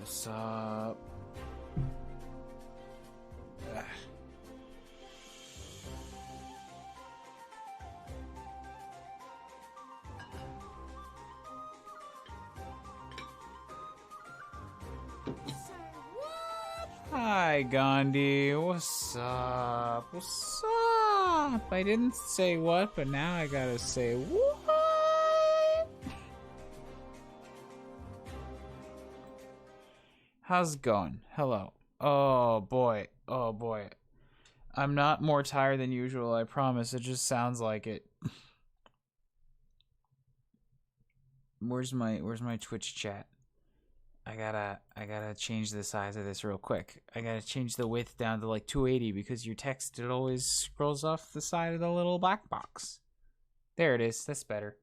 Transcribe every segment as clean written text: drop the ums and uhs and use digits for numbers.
What's up? Ugh. Hi, Gandhi. What's up? What's up? I didn't say what, but now I gotta say what? How's it going? Hello. Oh boy. Oh boy. I'm not more tired than usual, I promise. It just sounds like it. Where's my Twitch chat? I gotta change the size of this real quick. I gotta change the width down to like 280 because your text, it always scrolls off the side of the little black box. There it is. That's better.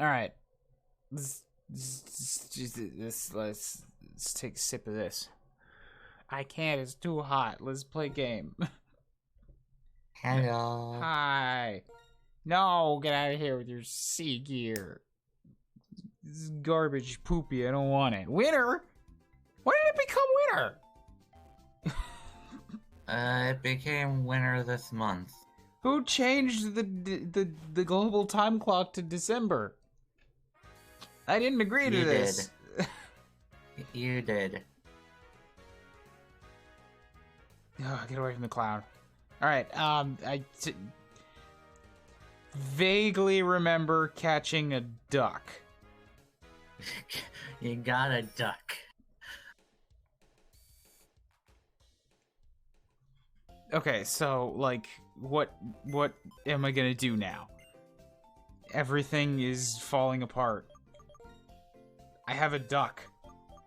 Alright. Let's take a sip of this. I can't, it's too hot. Let's play a game. Hello. Hi. No, get out of here with your sea gear. This is garbage, poopy. I don't want it. Winner? When did it become winter? It became winter this month. Who changed the global time clock to December? I didn't agree to this. You did. Oh, get away from the clown. All right. I vaguely remember catching a duck. You got a duck. Okay, so like, what am I gonna do now? Everything is falling apart. I have a duck.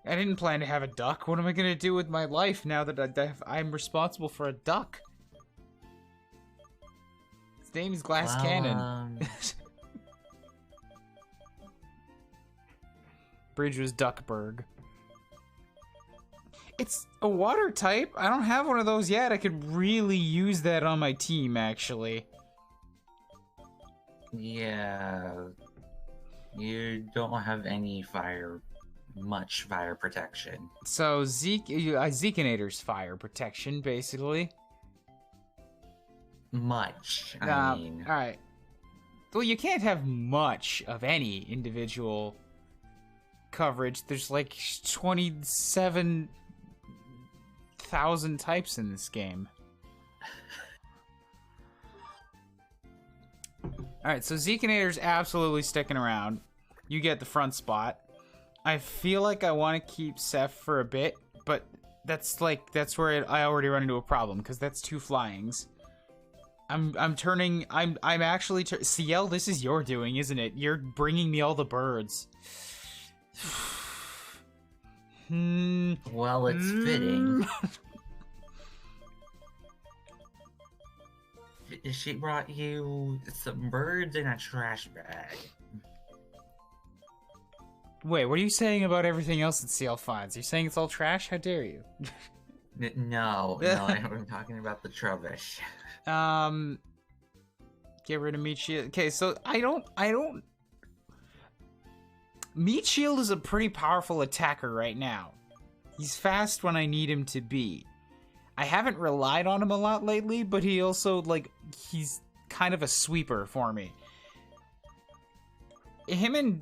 I didn't plan to have a duck. What am I gonna do with my life now that I'm responsible for a duck? His name is Glass Cannon. Bridge was Duckburg. It's a water type. I don't have one of those yet. I could really use that on my team, actually. Yeah. You don't have any much fire protection. So Zekinator's fire protection, basically. Much, I mean. Alright. Well, you can't have much of any individual coverage. There's like 27,000 types in this game. Alright, so Zekinator's absolutely sticking around. You get the front spot. I feel like I want to keep Seth for a bit, but that's where I already run into a problem, because that's 2 flyings. I'm actually CL, this is your doing, isn't it? You're bringing me all the birds. Well, it's fitting. She brought you some birds in a trash bag. Wait, what are you saying about everything else that CL finds? You're saying it's all trash? How dare you? No, I'm talking about the trubbish. Get rid of Meat Shield. Okay, so I don't... Meat Shield is a pretty powerful attacker right now. He's fast when I need him to be. I haven't relied on him a lot lately, but he also, like, he's kind of a sweeper for me. Him and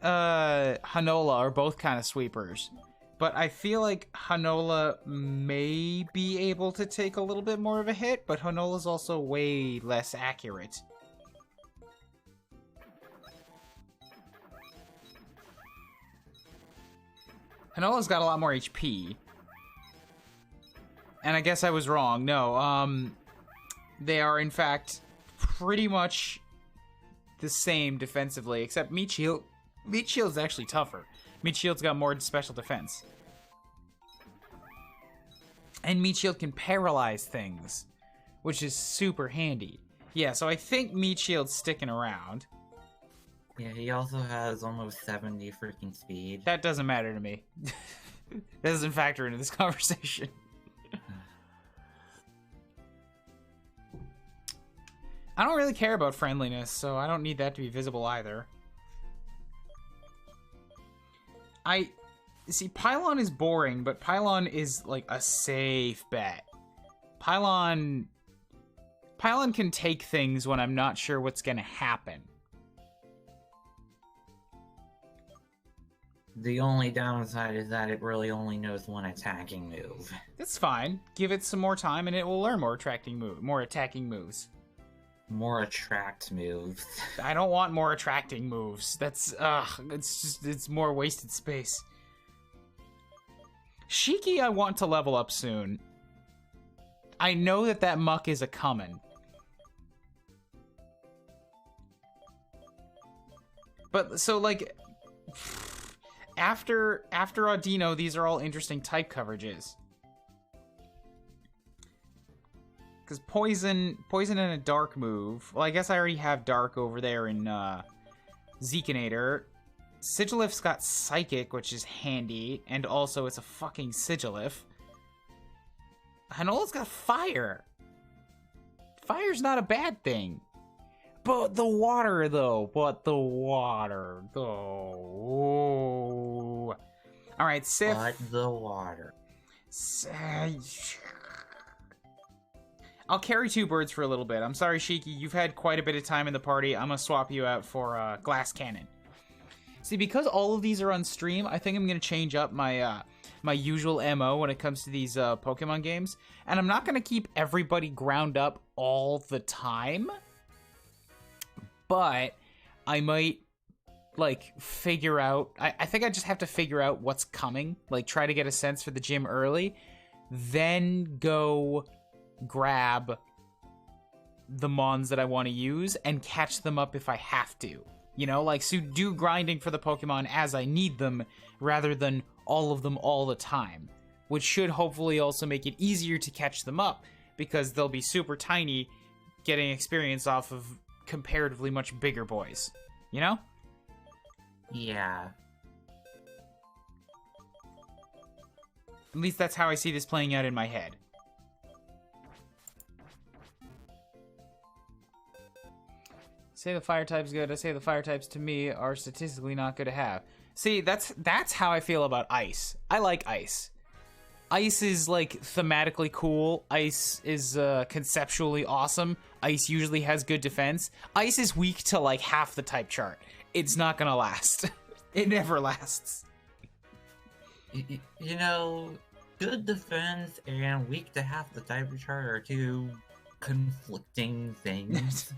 Hanola are both kind of sweepers, but I feel like Hanola may be able to take a little bit more of a hit, but Hanola's also way less accurate. Hanola's got a lot more HP. And I guess I was wrong. No, they are in fact pretty much the same defensively, except Meat Shield's actually tougher. Meat Shield's got more special defense. And Meat Shield can paralyze things, which is super handy. Yeah, so I think Meat Shield's sticking around. Yeah, he also has almost 70 freaking speed. That doesn't matter to me. That doesn't factor into this conversation. I don't really care about friendliness, so I don't need that to be visible either. See, Pylon is boring, but Pylon is, like, a safe bet. Pylon can take things when I'm not sure what's gonna happen. The only downside is that it really only knows one attacking move. That's fine. Give it some more time, and it will learn more attacking moves. More attract moves. I don't want more attracting moves. That's, it's more wasted space. Shiki, I want to level up soon. I know that muck is a-comin'. But, so, like, after Audino, these are all interesting type coverages. Because poison and a dark move. Well, I guess I already have dark over there in Zekinator. Sigilif's got psychic, which is handy, and also it's a fucking Sigilif. Hanola's got fire. Fire's not a bad thing. But the water, though. Alright, Sif. But the water. I'll carry 2 birds for a little bit. I'm sorry, Shiki. You've had quite a bit of time in the party. I'm gonna swap you out for Glass Cannon. See, because all of these are on stream, I think I'm gonna change up my my usual MO when it comes to these Pokemon games. And I'm not gonna keep everybody ground up all the time. But I might, like, figure out... I think I just have to figure out what's coming. Like, try to get a sense for the gym early. Then go grab the mons that I want to use and catch them up if I have to. You know, like, so do grinding for the Pokemon as I need them rather than all of them all the time. Which should hopefully also make it easier to catch them up because they'll be super tiny, getting experience off of comparatively much bigger boys. You know? Yeah. At least that's how I see this playing out in my head. Say the fire type's good. I say the fire types to me are statistically not good to have. See, that's how I feel about ice. I like ice. Ice is, like, thematically cool. Ice is conceptually awesome. Ice usually has good defense. Ice is weak to, like, half the type chart. It's not gonna last. It never lasts. You know, good defense and weak to half the type chart are 2 conflicting things.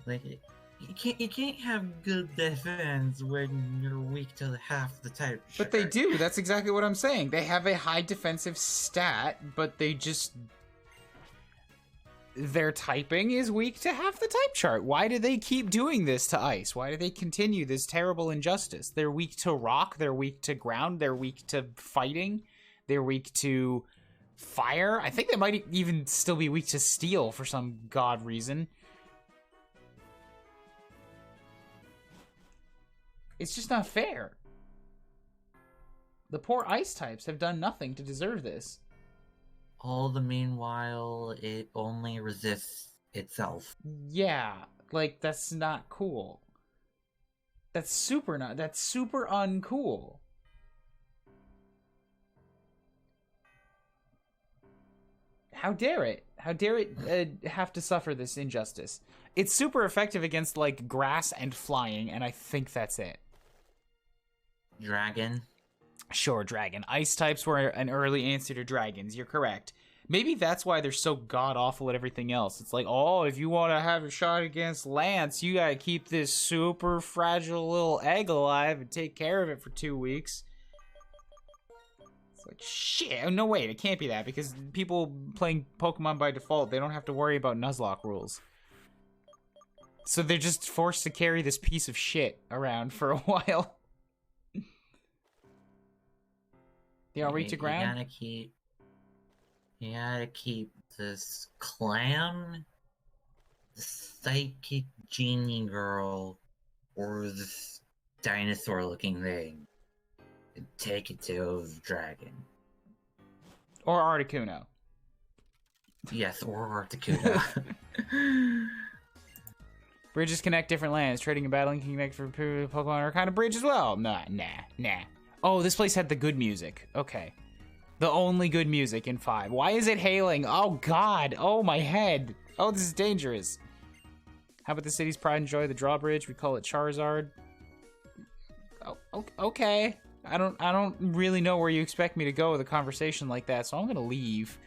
Like, you can't have good defense when you're weak to half the type. But they do. That's exactly what I'm saying. They have a high defensive stat, but they just... Their typing is weak to half the type chart. Why do they keep doing this to ice? Why do they continue this terrible injustice? They're weak to rock. They're weak to ground. They're weak to fighting. They're weak to fire. I think they might even still be weak to steel for some god reason. It's just not fair. The poor ice types have done nothing to deserve this. All the meanwhile, it only resists itself. Yeah, like, that's not cool. That's super uncool. How dare it? How dare it have to suffer this injustice? It's super effective against, like, grass and flying, and I think that's it. Dragon? Sure, dragon. Ice types were an early answer to dragons. You're correct. Maybe that's why they're so god-awful at everything else. It's like, oh, if you want to have a shot against Lance, you gotta keep this super fragile little egg alive and take care of it for 2 weeks. It's like, shit. No, wait, it can't be that, because people playing Pokemon by default, they don't have to worry about Nuzlocke rules. So they're just forced to carry this piece of shit around for a while. They all reach the ground? You gotta keep this clam, the psychic genie girl, or this dinosaur-looking thing. And take it to the dragon. Or Articuno. Yes, or Articuno. Bridges connect different lands. Trading and battling can connect for Pokemon are kind of bridge as well. Nah. Oh, this place had the good music. Okay. The only good music in 5. Why is it hailing? Oh, God. Oh, my head. Oh, this is dangerous. How about the city's pride and joy, the drawbridge? We call it Charizard. Oh, okay. I don't really know where you expect me to go with a conversation like that, so I'm gonna leave.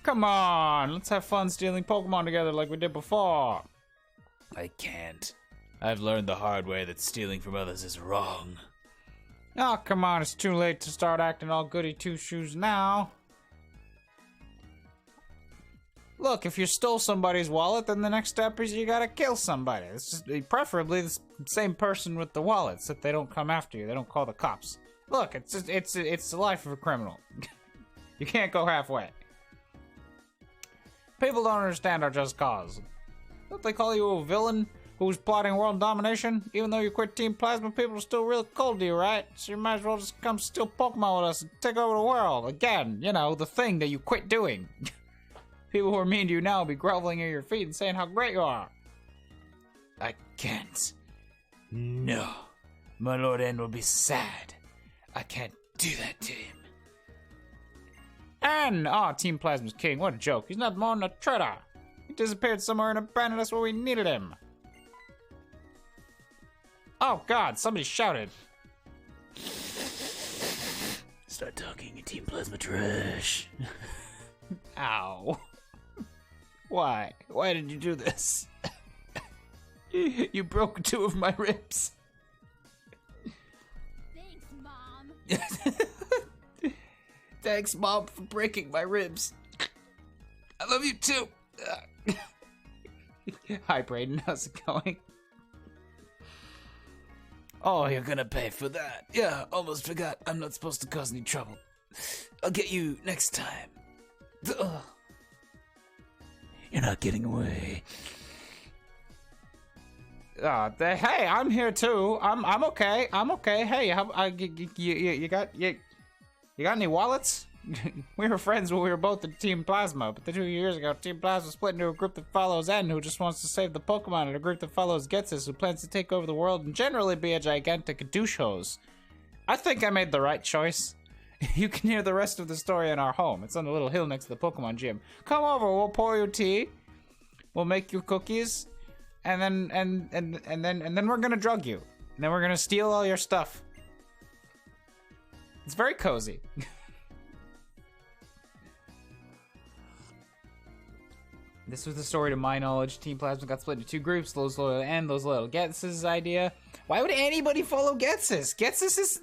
Come on, let's have fun stealing Pokemon together like we did before. I can't. I've learned the hard way that stealing from others is wrong. Oh, come on, it's too late to start acting all goody two-shoes now. Look, if you stole somebody's wallet, then the next step is you gotta kill somebody. It's just, preferably the same person with the wallet, so that they don't come after you. They don't call the cops. Look, it's the life of a criminal. You can't go halfway. People don't understand our just cause. Don't they call you a villain who's plotting world domination? Even though you quit Team Plasma, people are still real cold to you, right? So you might as well just come steal Pokemon with us and take over the world. Again, you know, the thing that you quit doing. People who are mean to you now will be groveling at your feet and saying how great you are. I can't. No. My Lord N will be sad. I can't do that to him. And, Team Plasma's king. What a joke. He's not more than a traitor. He disappeared somewhere and abandoned us where we needed him. Oh, God, somebody shouted. Start talking, Team Plasma trash. Ow. Why? Why did you do this? You broke 2 of my ribs. Thanks, Mom. Thanks, Mom, for breaking my ribs. I love you too. Hi, Brayden. How's it going? Oh, you're gonna pay for that. Yeah, almost forgot. I'm not supposed to cause any trouble. I'll get you next time. Ugh. You're not getting away. Hey, I'm here too. I'm okay. I'm okay. Hey, you got any wallets? We were friends when we were both in Team Plasma, but 2 years ago, Team Plasma split into a group that follows N, who just wants to save the Pokemon, and a group that follows Getsus, who plans to take over the world and generally be a gigantic douche hose. I think I made the right choice. You can hear the rest of the story in our home. It's on the little hill next to the Pokemon gym. Come over, we'll pour you tea, we'll make you cookies, and then we're gonna drug you. And then we're gonna steal all your stuff. It's very cozy. This was the story to my knowledge. Team Plasma got split into 2 groups, those loyal and those loyal. Getsus' idea. Why would anybody follow Getsus? Getsus is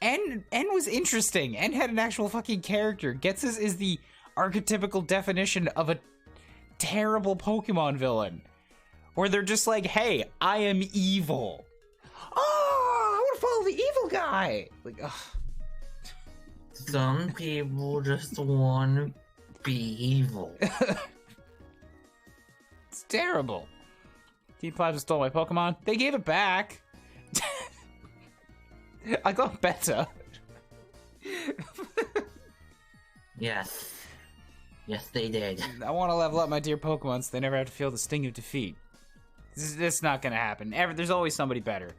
N was interesting. N had an actual fucking character. Getsus is the archetypical definition of a terrible Pokemon villain. Where they're just like, hey, I am evil. Oh, I want to follow the evil guy. Like, ugh. Some people just want to be evil. It's terrible. Team Plasma stole my Pokemon. They gave it back. I got better. Yes. Yes, they did. I want to level up my dear Pokemon so they never have to feel the sting of defeat. This is not gonna happen. There's always somebody better.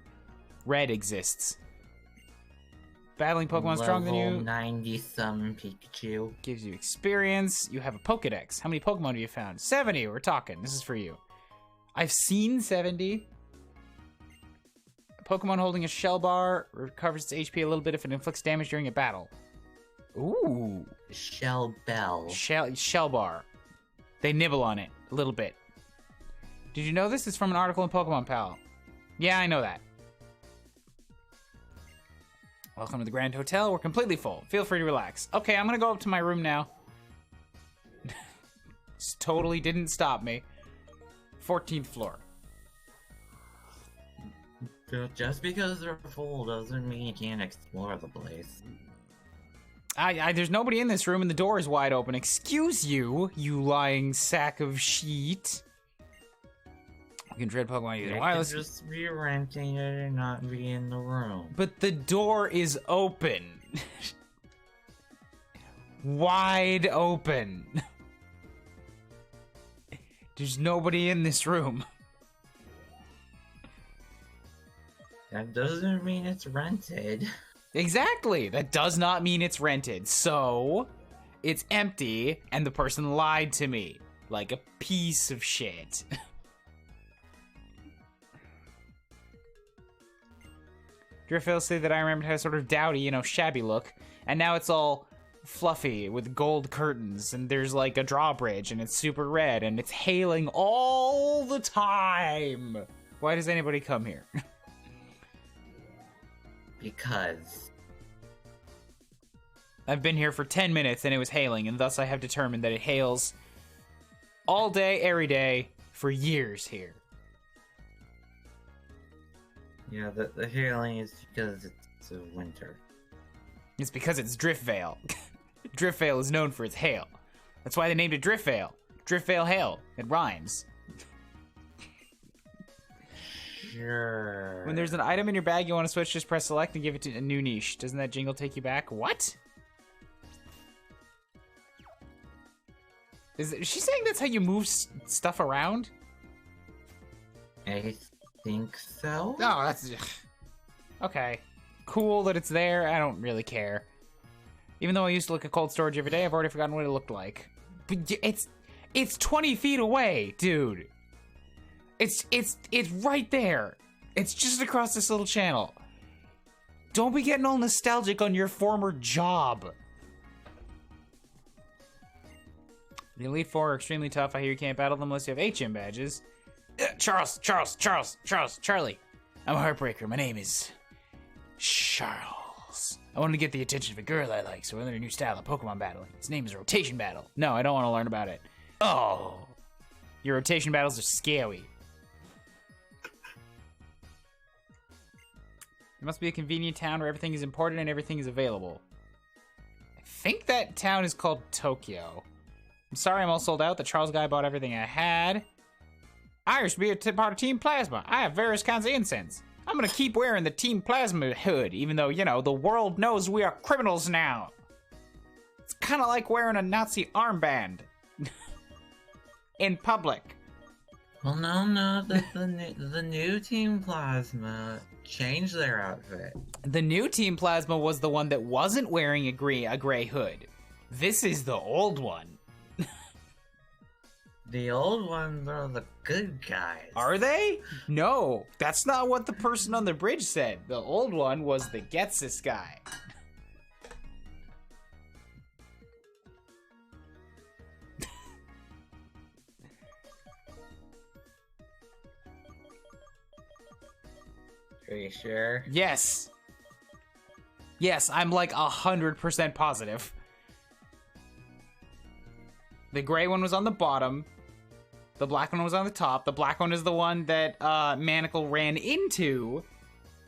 Red exists. Battling Pokemon stronger than you. Level 90-some Pikachu. Gives you experience. You have a Pokedex. How many Pokemon have you found? 70, we're talking. This is for you. I've seen 70. A Pokemon holding a shell bar recovers its HP a little bit if it inflicts damage during a battle. Ooh. Shell Bell. Shell bar. They nibble on it a little bit. Did you know this? It's from an article in Pokemon Pal. Yeah, I know that. Welcome to the Grand Hotel. We're completely full. Feel free to relax. Okay, I'm gonna go up to my room now. This totally didn't stop me. 14th floor. Just because they're full doesn't mean you can't explore the place. There's nobody in this room and the door is wide open. Excuse you, you lying sack of shit. You can trade Pokemon using You wireless. can just be renting it and not be in the room. But the door is open. Wide open. There's nobody in this room. That doesn't mean it's rented. Exactly. That does not mean it's rented. So, it's empty, and the person lied to me. Like a piece of shit. Driftveil said that I remembered had a sort of dowdy, you know, shabby look, and now it's all fluffy with gold curtains, and there's like a drawbridge, and it's super red, and it's hailing all the time. Why does anybody come here? Because I've been here for 10 minutes and it was hailing, and thus I have determined that it hails all day, every day, for years here. yeah, the hailing is because it's a winter. It's because it's Driftveil. Driftveil is known for its hail. That's why they named it Driftveil. Driftveil hail. It rhymes. Sure. When there's an item in your bag you want to switch, just press select and give it to a new niche. Doesn't that jingle take you back? What? Is she saying that's how you move stuff around? I think so. No, that's... Okay. Cool that it's there. I don't really care. Even though I used to look at cold storage every day, I've already forgotten what it looked like. But it's 20 feet away, dude. It's right there. It's just across this little channel. Don't be getting all nostalgic on your former job. The Elite Four are extremely tough. I hear you can't battle them unless you have HM badges. Charlie. I'm a heartbreaker. My name is Charles. I wanted to get the attention of a girl I like, so I learned a new style of Pokemon battling. Its name is Rotation Battle. No, I don't want to learn about it. Oh. Your rotation battles are scary. It must be a convenient town where everything is imported and everything is available. I think that town is called Tokyo. I'm sorry I'm all sold out. The Charles guy bought everything I had. I used to be a part of Team Plasma. I have various kinds of incense. I'm gonna keep wearing the Team Plasma hood, even though, you know, the world knows we are criminals now. It's kind of like wearing a Nazi armband. In public. Well, no, the new Team Plasma changed their outfit. The new Team Plasma was the one that wasn't wearing a gray hood. This is the old one. The old ones are the good guys. Are they? No, that's not what the person on the bridge said. The old one was the Getsis guy. Are you sure? Yes. Yes, I'm like 100% positive. The gray one was on the bottom. The black one was on the top. The black one is the one that Manacle ran into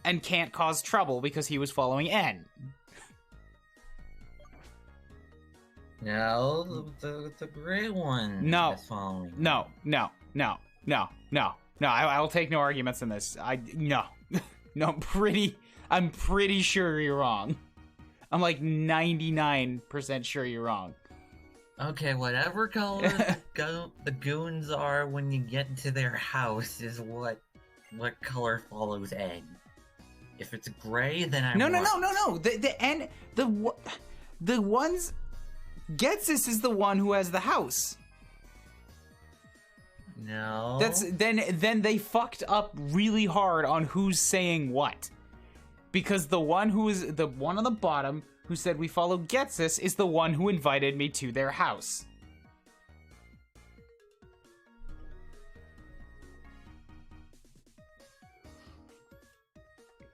and can't cause trouble because he was following N. No, the gray one. No. Is following. No. I will take no arguments in this. No, I'm pretty sure you're wrong. I'm like 99% sure you're wrong. Okay, whatever color the goons are when you get to their house is what color follows N. If it's gray, then I'm No. The N, the ones. Getsis is the one who has the house. No. Then they fucked up really hard on who's saying what. Because the one on the bottom who said we follow Getsis is the one who invited me to their house.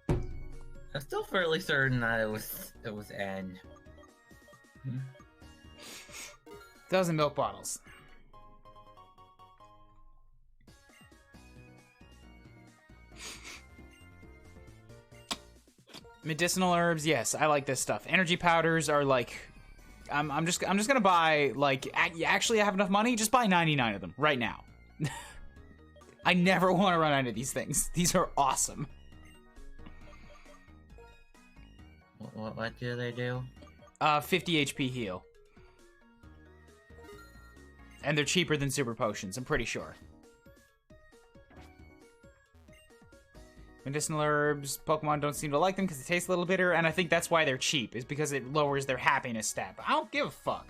I'm still fairly certain that it was N. Dozen milk bottles. Medicinal herbs, yes, I like this stuff. Energy powders are like, I'm just gonna buy like. Actually, I have enough money. Just buy 99 of them right now. I never want to run into these things. These are awesome. What do they do? 50 HP heal. And they're cheaper than super potions, I'm pretty sure. Medicinal herbs, Pokemon don't seem to like them because they taste a little bitter, and I think that's why they're cheap, is because it lowers their happiness stat. But I don't give a fuck.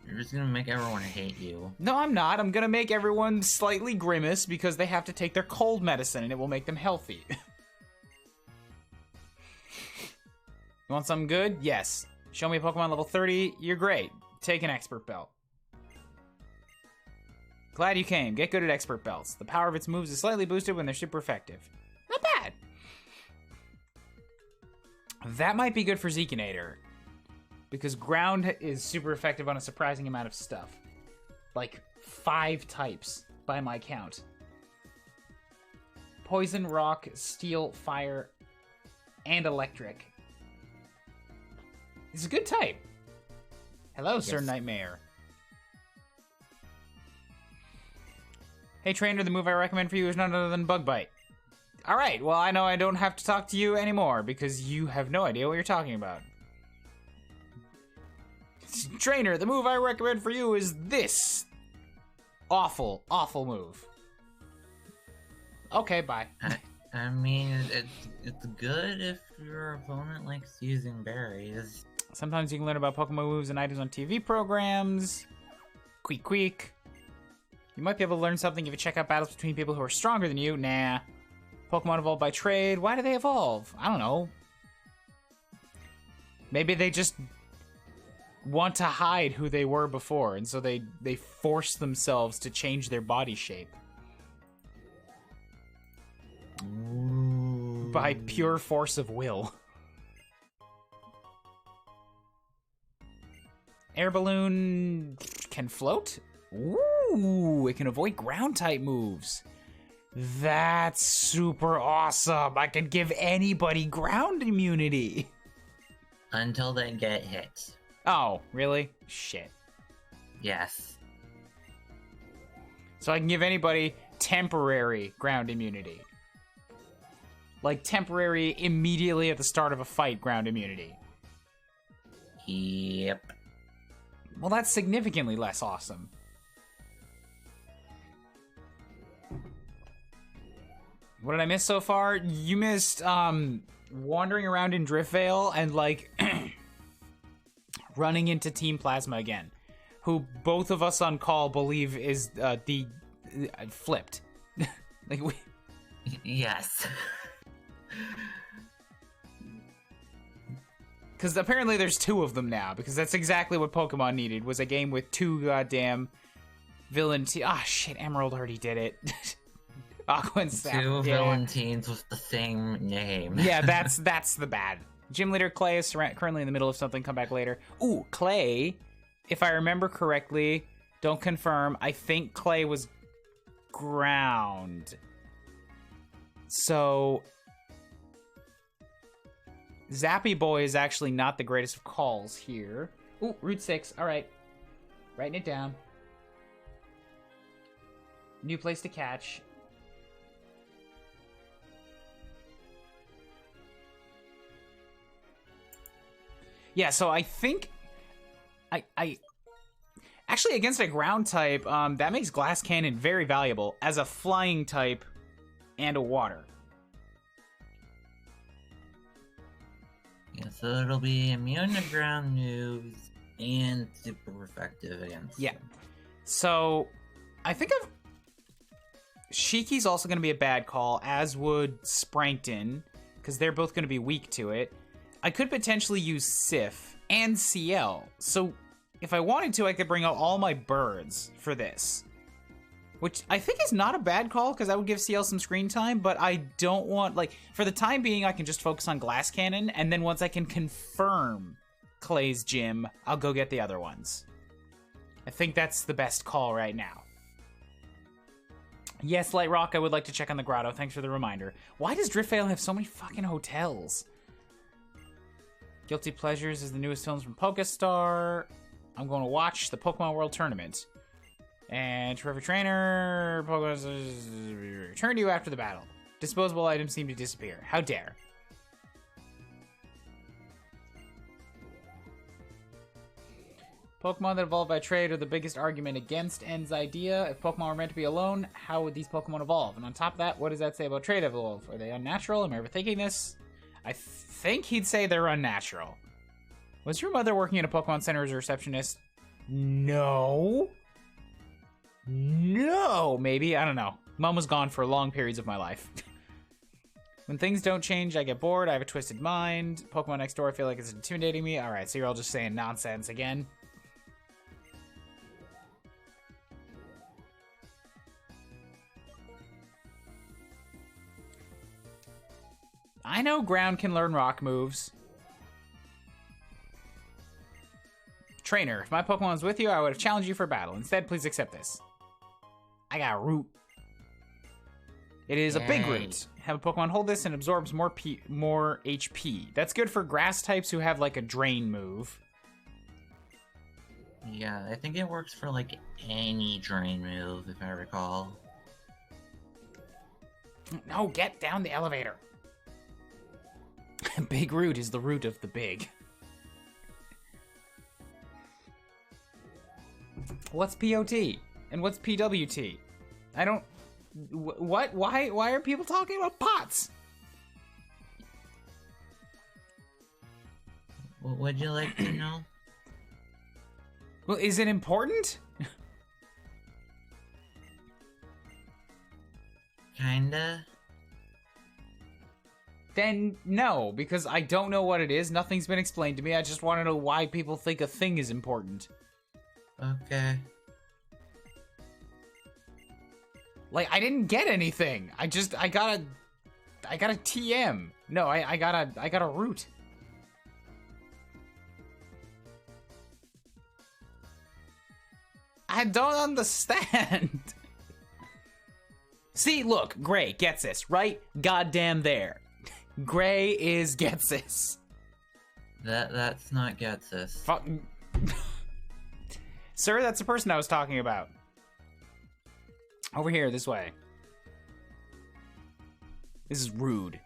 You're just gonna make everyone hate you. No, I'm not. I'm gonna make everyone slightly grimace because they have to take their cold medicine, and it will make them healthy. You want something good? Yes. Show me a Pokemon level 30. You're great. Take an expert belt. Glad you came. Get good at expert belts. The power of its moves is slightly boosted when they're super effective. Not bad. That might be good for Zekinator. Because ground is super effective on a surprising amount of stuff. Like 5 types by my count. Poison, rock, steel, fire, and electric. It's a good type. Hello, yes. Sir Nightmare. Hey, trainer, the move I recommend for you is none other than Bug Bite. Alright, well, I know I don't have to talk to you anymore, because you have no idea what you're talking about. Trainer, the move I recommend for you is this. Awful, awful move. Okay, bye. I mean, it's good if your opponent likes using berries. Sometimes you can learn about Pokemon moves and items on TV programs. Queek, queek. You might be able to learn something if you check out battles between people who are stronger than you. Nah. Pokemon evolve by trade. Why do they evolve? I don't know. Maybe they just want to hide who they were before, and so they force themselves to change their body shape. Ooh. By pure force of will. Air balloon can float? Ooh, it can avoid ground type moves. That's super awesome. I can give anybody ground immunity. Until they get hit. Oh, really? Shit. Yes. So I can give anybody temporary ground immunity. Like temporary, immediately at the start of a fight ground immunity. Yep. Well, that's significantly less awesome. What did I miss so far? You missed wandering around in Driftvale and like running into Team Plasma again, who both of us on call believe is the flipped. Like we. Yes. Because apparently there's 2 of them now, because that's exactly what Pokemon needed, was a game with 2 goddamn villain Ah, shit, Emerald already did it. Aqua and Sapphire. 2 villain teams with the same name. Yeah, that's the bad. Gym leader Clay is currently in the middle of something, come back later. Ooh, Clay, if I remember correctly, don't confirm, I think Clay was ground. So Zappy Boy is actually not the greatest of calls here. Ooh, Route 6. All right. Writing it down. New place to catch. Yeah, so I think I actually against a ground type, that makes Glass Cannon very valuable as a flying type and a water. Yeah, so it'll be immune to ground moves and super effective against them. So I think Shiki's also going to be a bad call, as would Sprankton, because they're both going to be weak to it. I could potentially use Sif and CL. So if I wanted to, I could bring out all my birds for this. Which I think is not a bad call, because I would give CL some screen time, but I don't want, like, for the time being, I can just focus on Glass Cannon, and then once I can confirm Clay's gym, I'll go get the other ones. I think that's the best call right now. Yes, Light Rock, I would like to check on the grotto. Thanks for the reminder. Why does Driftvale have so many fucking hotels? Guilty Pleasures is the newest films from PokeStar. I'm going to watch the Pokemon World Tournament. And terrific trainer, Pokemon return to you after the battle. Disposable items seem to disappear. How dare. Pokemon that evolve by trade are the biggest argument against N's idea. If Pokemon were meant to be alone, how would these Pokemon evolve? And on top of that, what does that say about trade evolve? Are they unnatural? Am I overthinking this? I think he'd say they're unnatural. Was your mother working at a Pokemon Center as a receptionist? No. No, maybe. I don't know. Mom was gone for long periods of my life. When things don't change, I get bored. I have a twisted mind. Pokemon next door, I feel like it's intimidating me. All right, so you're all just saying nonsense again. I know ground can learn rock moves. Trainer, if my Pokemon was with you, I would have challenged you for battle. Instead, please accept this. I got a root. It is a big root. Have a Pokemon hold this and absorbs more HP. That's good for grass types who have like a drain move. Yeah, I think it works for like any drain move, if I recall. No, get down the elevator. Big root is the root of the big. What's POT? And what's PWT? I don't... What? Why are people talking about pots? What would you like to know? Well, is it important? Kinda. Then no, because I don't know what it is. Nothing's been explained to me. I just want to know why people think a thing is important. Okay. Like, I didn't get anything. I got a TM. No, I got a root. I don't understand. See, look, Gray gets this, right? Goddamn there. Gray gets this. That's not gets this. Fuck. Sir, that's the person I was talking about. Over here, this way. This is rude.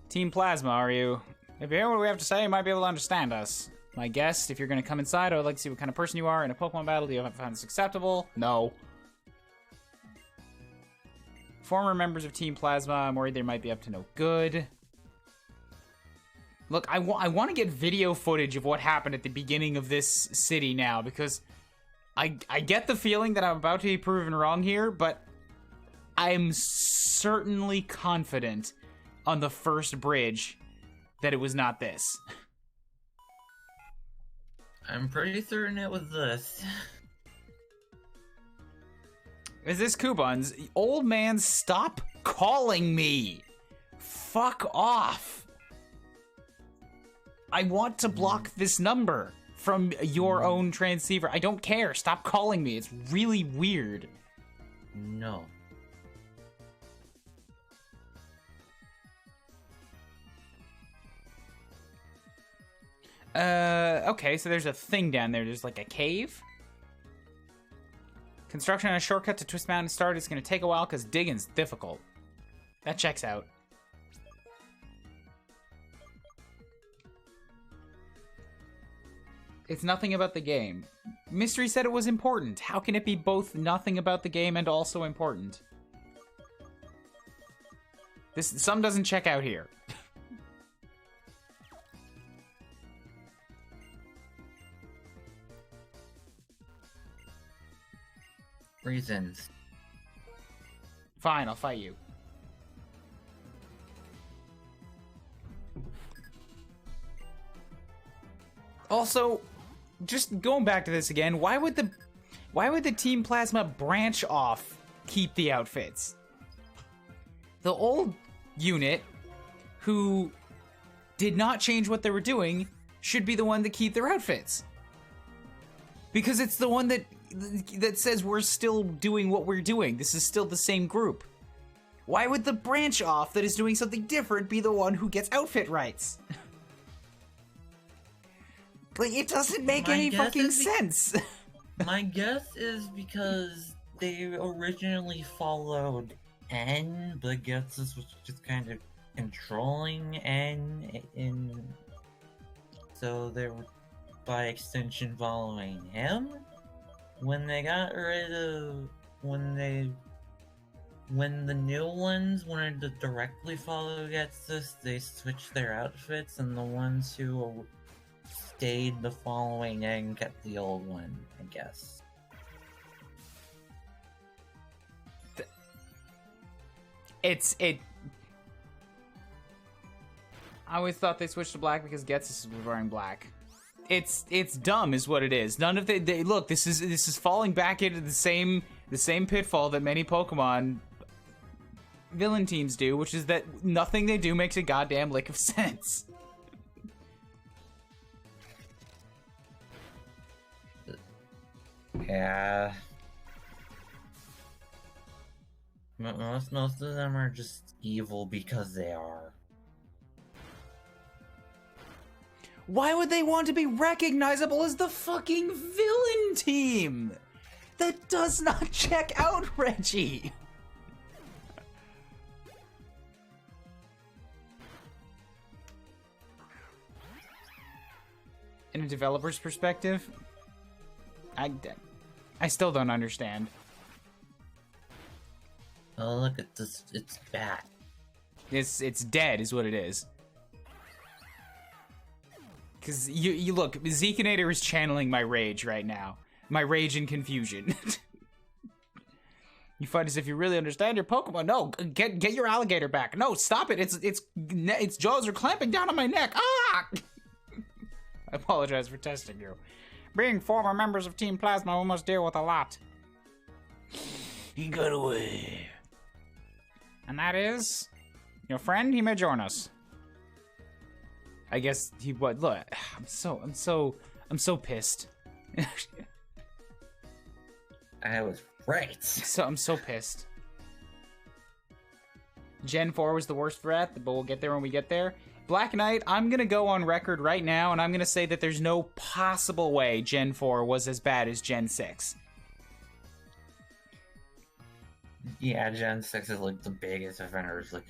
Team Plasma, are you? If you hear what we have to say, you might be able to understand us. My guest, if you're going to come inside, I would like to see what kind of person you are in a Pokemon battle. Do you find this acceptable? No. Former members of Team Plasma, I'm worried they might be up to no good. Look, I want to get video footage of what happened at the beginning of this city now, because I get the feeling that I'm about to be proven wrong here, but I'm certainly confident on the first bridge that it was not this. I'm pretty certain it was this. Is this Kubuns? Old man, stop calling me! Fuck off! I want to block this number from your own transceiver. I don't care. Stop calling me. It's really weird. No. Okay, so there's a thing down there. There's like a cave. Construction on a shortcut to Twist Mountain start. It's going to take a while because digging's difficult. That checks out. It's nothing about the game. Mystery said it was important. How can it be both nothing about the game and also important? Some doesn't check out here. Reasons. Fine, I'll fight you. Also, just going back to this again, why would the Team Plasma branch off keep the outfits? The old unit, who did not change what they were doing, should be the one to keep their outfits. Because it's the one that says we're still doing what we're doing. This is still the same group. Why would the branch off that is doing something different be the one who gets outfit rights? Like, it doesn't make any fucking sense. My guess is because they originally followed N, but Getsus was just kind of controlling N, so they were, by extension, following him. When they got rid of... When the new ones wanted to directly follow Getsus, they switched their outfits, and the ones who stayed the following N kept the old one, I guess. I always thought they switched to black because Getsus was wearing black. It's dumb, is what it is. None of they look. This is falling back into the same pitfall that many Pokemon villain teams do, which is that nothing they do makes a goddamn lick of sense. Yeah. Most of them are just evil because they are. Why would they want to be recognizable as the fucking villain team? That does not check out, Reggie. In a developer's perspective, I still don't understand. Oh, look at this. It's bad. It's dead is what it is. Because you look, Zekinator is channeling my rage right now. My rage and confusion. You fight as if you really understand your Pokemon. No, get your alligator back. No, stop it. Its jaws are clamping down on my neck. Ah! I apologize for testing you. Being former members of Team Plasma, we must deal with a lot. He got away. And that is your friend. He may join us. I guess he would. Look, I'm so pissed. I was right. I'm so pissed. Gen 4 was the worst threat, but we'll get there when we get there. Black Knight, I'm gonna go on record right now, and I'm gonna say that there's no possible way Gen 4 was as bad as Gen 6. Yeah, Gen 6 is like the biggest offender. It's like,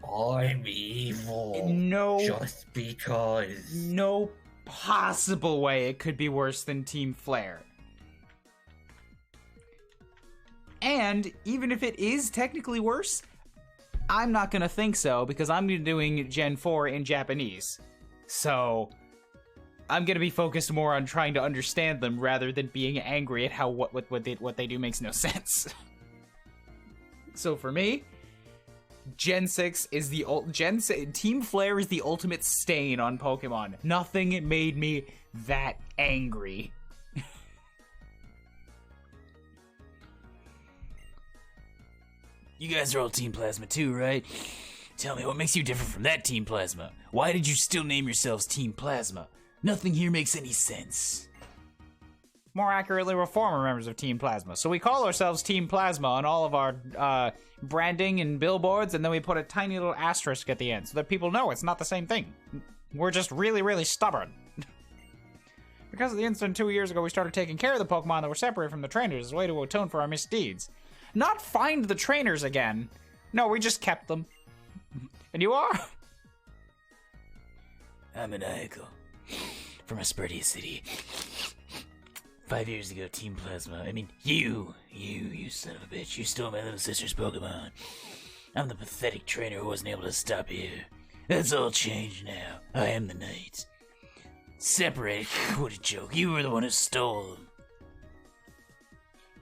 I'm evil. No. Just because. No possible way it could be worse than Team Flare. And even if it is technically worse, I'm not gonna think so because I'm doing Gen 4 in Japanese. So I'm gonna be focused more on trying to understand them rather than being angry at how what they do makes no sense. So for me, Gen 6 is Team Flare is the ultimate stain on Pokemon. Nothing made me that angry. You guys are all Team Plasma too, right? Tell me, what makes you different from that Team Plasma? Why did you still name yourselves Team Plasma? Nothing here makes any sense. More accurately, we're former members of Team Plasma, so we call ourselves Team Plasma on all of our branding and billboards, and then we put a tiny little asterisk at the end so that people know it's not the same thing. We're just really, really stubborn. Because of the incident 2 years ago, we started taking care of the Pokemon that were separated from the trainers as a way to atone for our misdeeds. Not find the trainers again. No, we just kept them. And you are? I'm Maniacal. From Aspertia City. 5 years ago, Team Plasma. I mean, you son of a bitch. You stole my little sister's Pokemon. I'm the pathetic trainer who wasn't able to stop you. That's all changed now. I am the knight. Separated? What a joke. You were the one who stole them.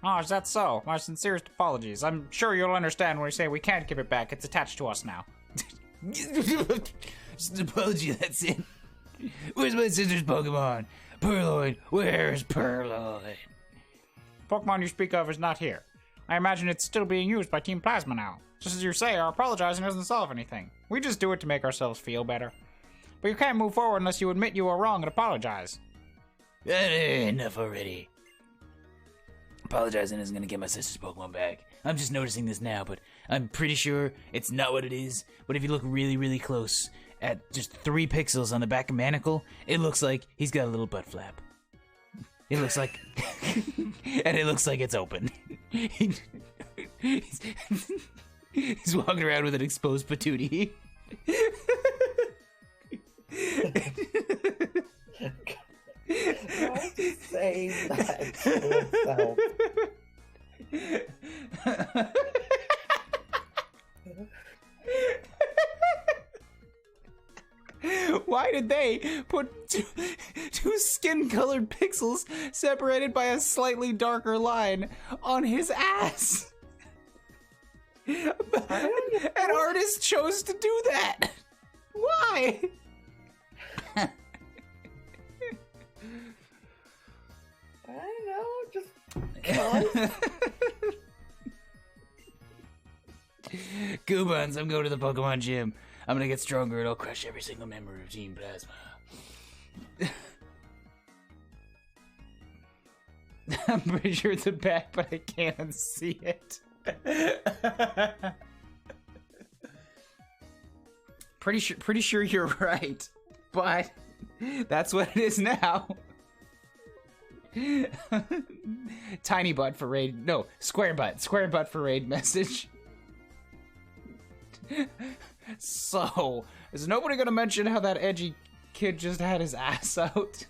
Oh, is that so? My sincerest apologies. I'm sure you'll understand when we say we can't give it back. It's attached to us now. Just an apology, that's it. Where's my sister's Pokemon? Purloin, where's Purloin? Pokemon you speak of is not here. I imagine it's still being used by Team Plasma now. Just as you say, our apologizing doesn't solve anything. We just do it to make ourselves feel better. But you can't move forward unless you admit you were wrong and apologize. Enough already. Apologizing isn't gonna get my sister's Pokemon back. I'm just noticing this now, but I'm pretty sure it's not what it is. But if you look really, really close at just 3 pixels on the back of Manacle, it looks like he's got a little butt flap. It looks like... and it looks like it's open. He's walking around with an exposed patootie. Why is he saying that to himself? Why did they put two skin-colored pixels separated by a slightly darker line on his ass? An artist chose to do that. Why? I don't know, just cause. Goobans, I'm going to the Pokemon gym. I'm gonna get stronger and I'll crush every single member of Team Plasma. I'm pretty sure it's a bat, but I can't unsee it. Pretty sure you're right, but that's what it is now. Tiny butt for raid. No, square butt. Square butt for raid message. So, is nobody gonna mention how that edgy kid just had his ass out?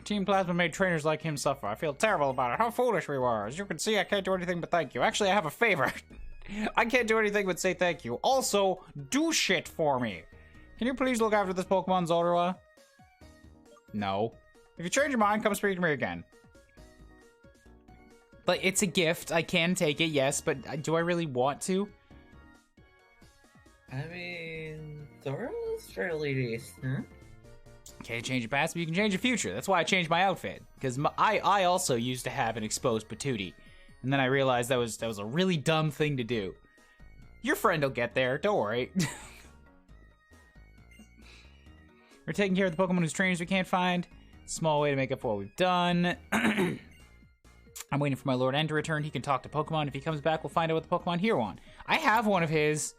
Team Plasma made trainers like him suffer. I feel terrible about it. How foolish we were. As you can see, I can't do anything but thank you. Actually, I have a favor. I can't do anything but say thank you. Also, do shit for me. Can you please look after this Pokemon, Zorua? No. If you change your mind, come speak to me again. Like, it's a gift. I can take it, yes, but do I really want to? I mean, Zora's fairly decent. Can't change your past, but you can change your future. That's why I changed my outfit. Because I also used to have an exposed patootie. And then I realized that was a really dumb thing to do. Your friend will get there, don't worry. We're taking care of the Pokemon whose trainers we can't find. Small way to make up for what we've done. I'm waiting for my Lord N to return. He can talk to Pokemon. If he comes back, we'll find out what the Pokemon here want. I have one of his.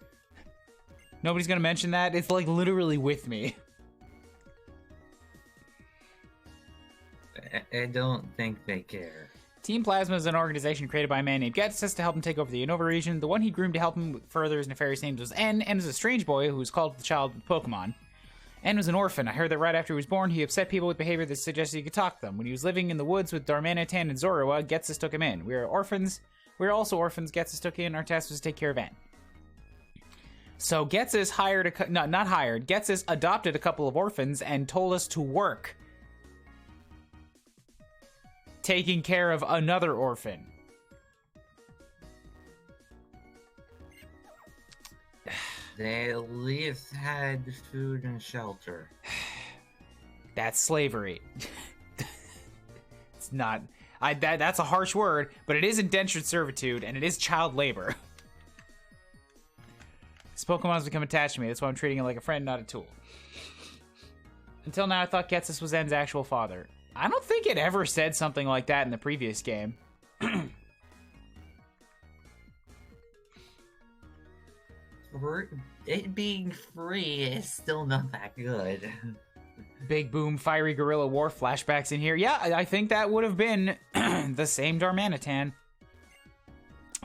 Nobody's gonna mention that. It's like literally with me. I don't think they care. Team Plasma is an organization created by a man named Getsus to help him take over the Unova region. The one he groomed to help him further his nefarious aims was N. N is a strange boy who was called the child of Pokemon. N was an orphan. I heard that right after he was born, he upset people with behavior that suggested he could talk to them. When he was living in the woods with Darmanitan and Zorua, Getsus took him in. We are orphans. We are also orphans. Getsus took in. Our task was to take care of N. So Getsus hired not hired. Getsus adopted a couple of orphans and told us to work taking care of another orphan. They at least had food and shelter. That's slavery. It's not... that's a harsh word, but it is indentured servitude, and it is child labor. This Pokemon's become attached to me. That's why I'm treating it like a friend, not a tool. Until now, I thought Getsus was N's actual father. I don't think it ever said something like that in the previous game. It being free is still not that good. Big boom, fiery gorilla war flashbacks in here. Yeah, I think that would have been the same Darmanitan.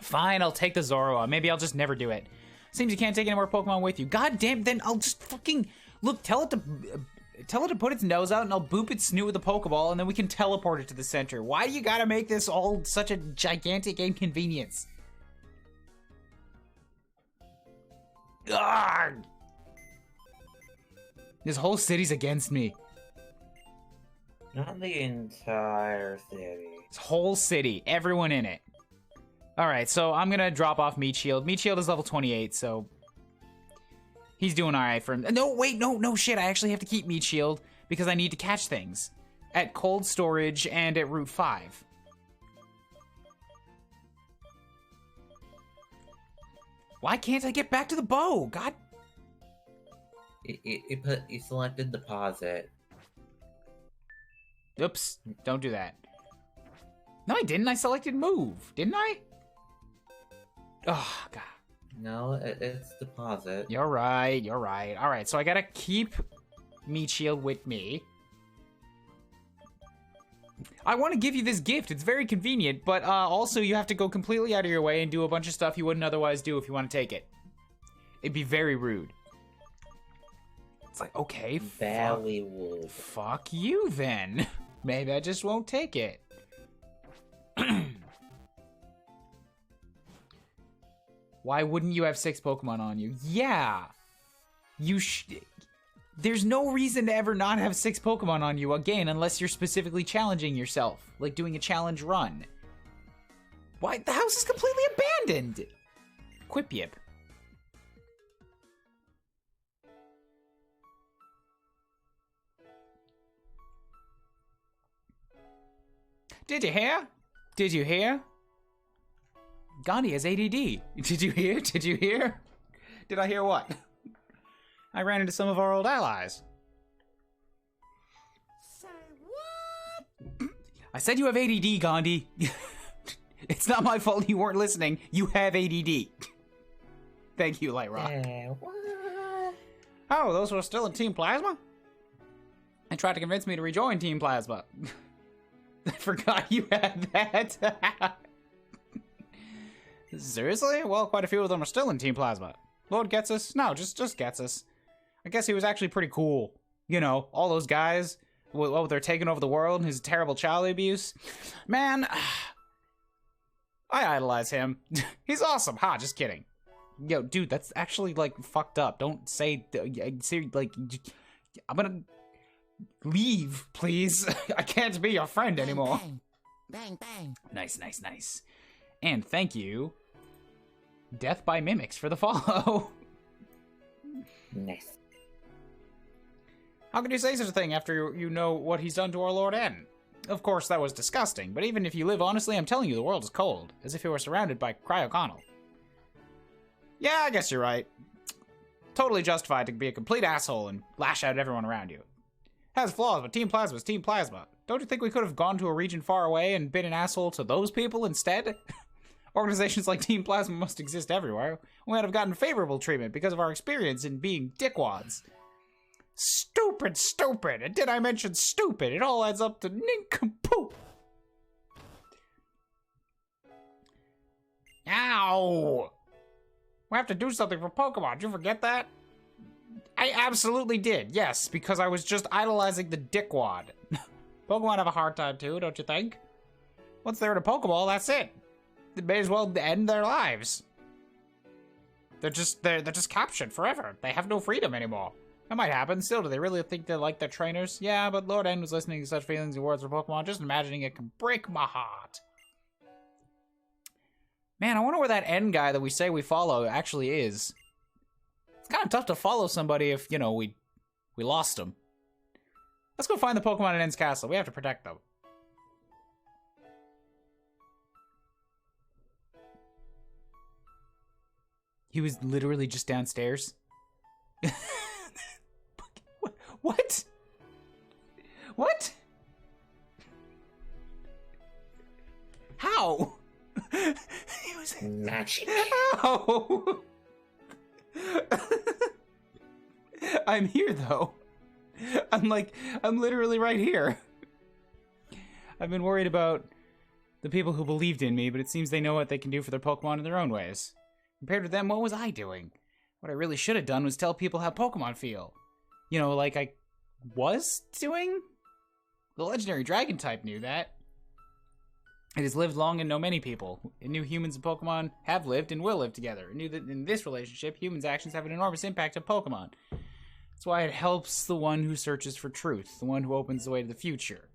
Fine, I'll take the Zorua. Maybe I'll just never do it. Seems you can't take any more Pokemon with you. God damn, then I'll just fucking... Look, tell it to put its nose out and I'll boop its snoot with a Pokeball and then we can teleport it to the center. Why do you gotta make this all such a gigantic inconvenience? Arrgh! This whole city's against me. Not the entire city. This whole city. Everyone in it. Alright, so I'm gonna drop off Meat Shield. Meat Shield is level 28, so... He's doing alright for him. No, wait, no shit. I actually have to keep Meat Shield because I need to catch things. At Cold Storage and at Route 5. Why can't I get back to the bow? God. You selected deposit. Oops. Don't do that. No, I didn't. I selected move. Didn't I? Oh, God. No, it's deposit. You're right, you're right. Alright, so I gotta keep Meat Shield with me. I want to give you this gift. It's very convenient, but also you have to go completely out of your way and do a bunch of stuff you wouldn't otherwise do if you want to take it. It'd be very rude. It's like, okay, fuck you then. Maybe I just won't take it. Why wouldn't you have 6 Pokemon on you? Yeah. There's no reason to ever not have 6 Pokemon on you again unless you're specifically challenging yourself, like doing a challenge run. Why? The house is completely abandoned. Quip Yip. Did you hear? Did you hear? Gandhi has ADD. Did you hear? Did you hear? Did I hear what? I ran into some of our old allies. Say what? I said you have ADD, Gandhi. It's not my fault you weren't listening. You have ADD. Thank you, Light Rock. What? Oh, those who are still in Team Plasma? And tried to convince me to rejoin Team Plasma. I forgot you had that. Seriously? Well, quite a few of them are still in Team Plasma. Lord gets us? No, just gets us. I guess he was actually pretty cool. You know, all those guys, well, they're taking over the world, his terrible child abuse. Man, I idolize him. He's awesome. Ha, just kidding. Yo, dude, that's actually, like, fucked up. Don't say, like, I'm gonna leave, please. I can't be your friend anymore. Bang, bang, bang. Nice, nice, nice. And thank you, Death by Mimics, for the follow. Nice. How can you say such a thing after you know what he's done to our Lord N? Of course, that was disgusting, but even if you live honestly, I'm telling you, the world is cold, as if you were surrounded by Cryoconnell. Yeah, I guess you're right. Totally justified to be a complete asshole and lash out at everyone around you. Has flaws, but Team Plasma is Team Plasma. Don't you think we could have gone to a region far away and been an asshole to those people instead? Organizations like Team Plasma must exist everywhere. We might have gotten favorable treatment because of our experience in being dickwads. Stupid, stupid. And did I mention stupid? It all adds up to nincompoop. Ow! We have to do something for Pokemon. Did you forget that? I absolutely did, yes, because I was just idolizing the dickwad. Pokemon have a hard time too, don't you think? Once they're in a Pokeball, that's it. They may as well end their lives. They're just captured forever. They have no freedom anymore. That might happen. Still, do they really think they like their trainers? Yeah, but Lord N was listening to such feelings and words for Pokemon. Just imagining it can break my heart. Man, I wonder where that N guy that we say we follow actually is. It's kind of tough to follow somebody if, you know, we lost them. Let's go find the Pokemon in N's castle. We have to protect them. He was literally just downstairs. What? What? How? He was magic. How? I'm here though. I'm literally right here. I've been worried about the people who believed in me, but it seems they know what they can do for their Pokemon in their own ways. Compared to them, what was I doing? What I really should have done was tell people how Pokemon feel. You know, like I was doing? The legendary dragon type knew that. It has lived long and know many people. It knew humans and Pokemon have lived and will live together. It knew that in this relationship, humans' actions have an enormous impact on Pokemon. That's why it helps the one who searches for truth, the one who opens the way to the future.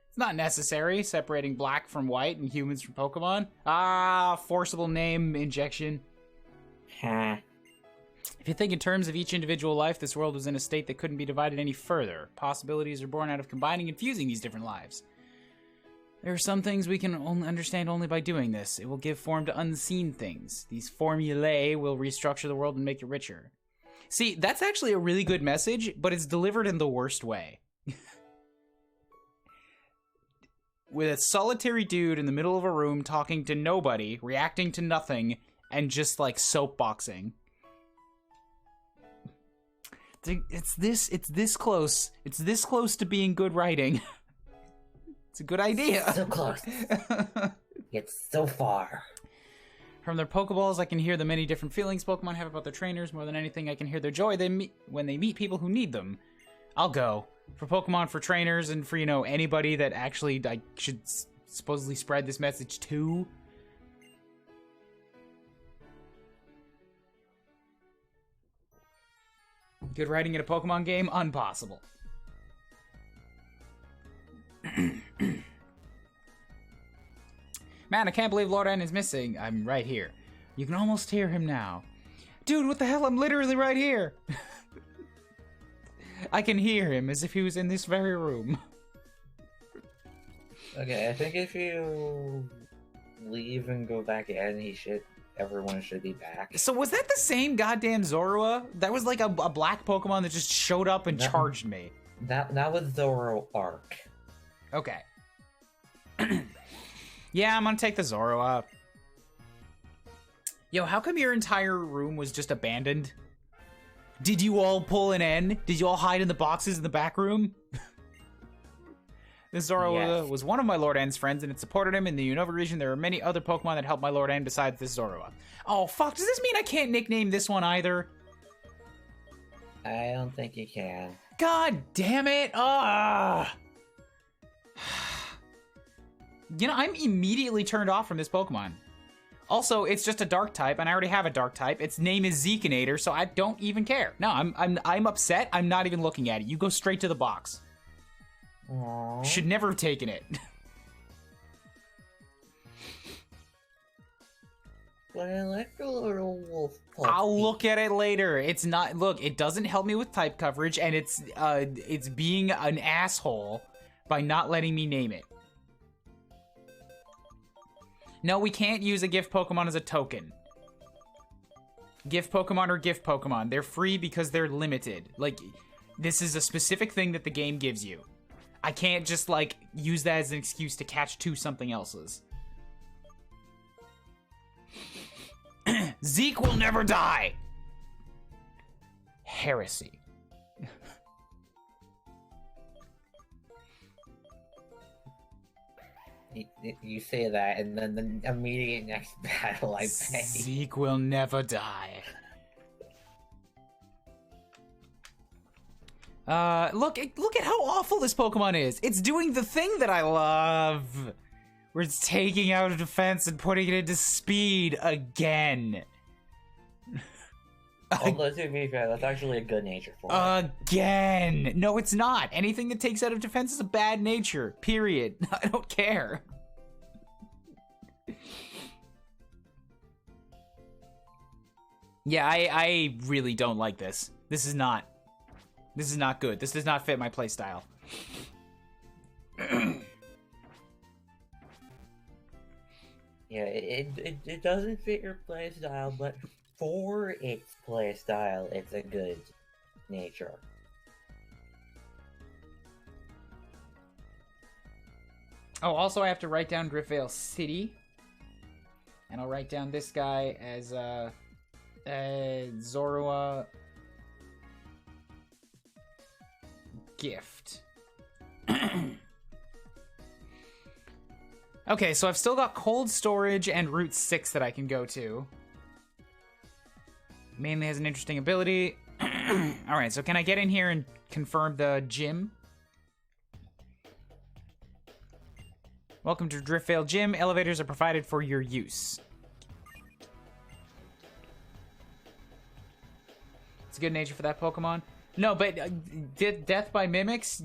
It's not necessary, separating black from white and humans from Pokemon. Ah, forcible name injection. Ha. If you think in terms of each individual life, this world was in a state that couldn't be divided any further. Possibilities are born out of combining and fusing these different lives. There are some things we can only understand only by doing this. It will give form to unseen things. These formulae will restructure the world and make it richer. See, that's actually a really good message, but it's delivered in the worst way. With a solitary dude in the middle of a room talking to nobody, reacting to nothing, and just like soapboxing. It's this close. It's this close to being good writing. It's a good idea. So close. It's so far. From their Pokeballs, I can hear the many different feelings Pokemon have about their trainers. More than anything, I can hear their joy when they meet people who need them. I'll go. For Pokemon, for trainers, and for, anybody that actually I should supposedly spread this message to. Good writing in a Pokemon game? Impossible. Man, I can't believe Lord N is missing. I'm right here. You can almost hear him now. Dude, what the hell? I'm literally right here. I can hear him as if he was in this very room. Okay, I think if you leave and go back in, everyone should be back. So was that the same goddamn Zorua? That was like a black Pokemon that just showed up and charged me. That was Zoroark. Okay. Yeah, I'm gonna take the Zorua. Yo, how come your entire room was just abandoned? Did you all pull an N? Did you all hide in the boxes in the back room? This Zorua was one of my Lord N's friends, and it supported him in the Unova region. There are many other Pokemon that helped my Lord N besides this Zorua. Oh, fuck. Does this mean I can't nickname this one either? I don't think you can. God damn it. I'm immediately turned off from this Pokemon. Also, it's just a dark type, and I already have a dark type. Its name is Zekinator, so I don't even care. No, I'm upset. I'm not even looking at it. You go straight to the box. Aww. Should never have taken it. But I like the little wolf puppy. I'll look at it later. It's not. Look, it doesn't help me with type coverage, and it's being an asshole by not letting me name it. No, we can't use a gift Pokemon as a token. Gift Pokemon are gift Pokemon. They're free because they're limited. Like, this is a specific thing that the game gives you. I can't just, like, use that as an excuse to catch two something else's. Zeke will never die! Heresy. You say that, and then the immediate next battle I pay. Zeke will never die. Look at how awful this Pokemon is. It's doing the thing that I love. Where it's taking out a defense and putting it into speed again. Although, to be fair, that's actually a good nature for it. Again! No, it's not. Anything that takes out of defense is a bad nature. Period. I don't care. Yeah, I really don't like this. This is not good. This does not fit my playstyle. Yeah, it doesn't fit your playstyle, but for its playstyle, it's a good nature. Oh, also I have to write down Griffvale City. And I'll write down this guy as Zorua Gift. Okay, so I've still got cold storage and Route 6 that I can go to. Mainly has an interesting ability. Alright, so can I get in here and confirm the gym? Welcome to Driftveil Gym. Elevators are provided for your use. It's a good nature for that Pokemon. No, but death by mimics,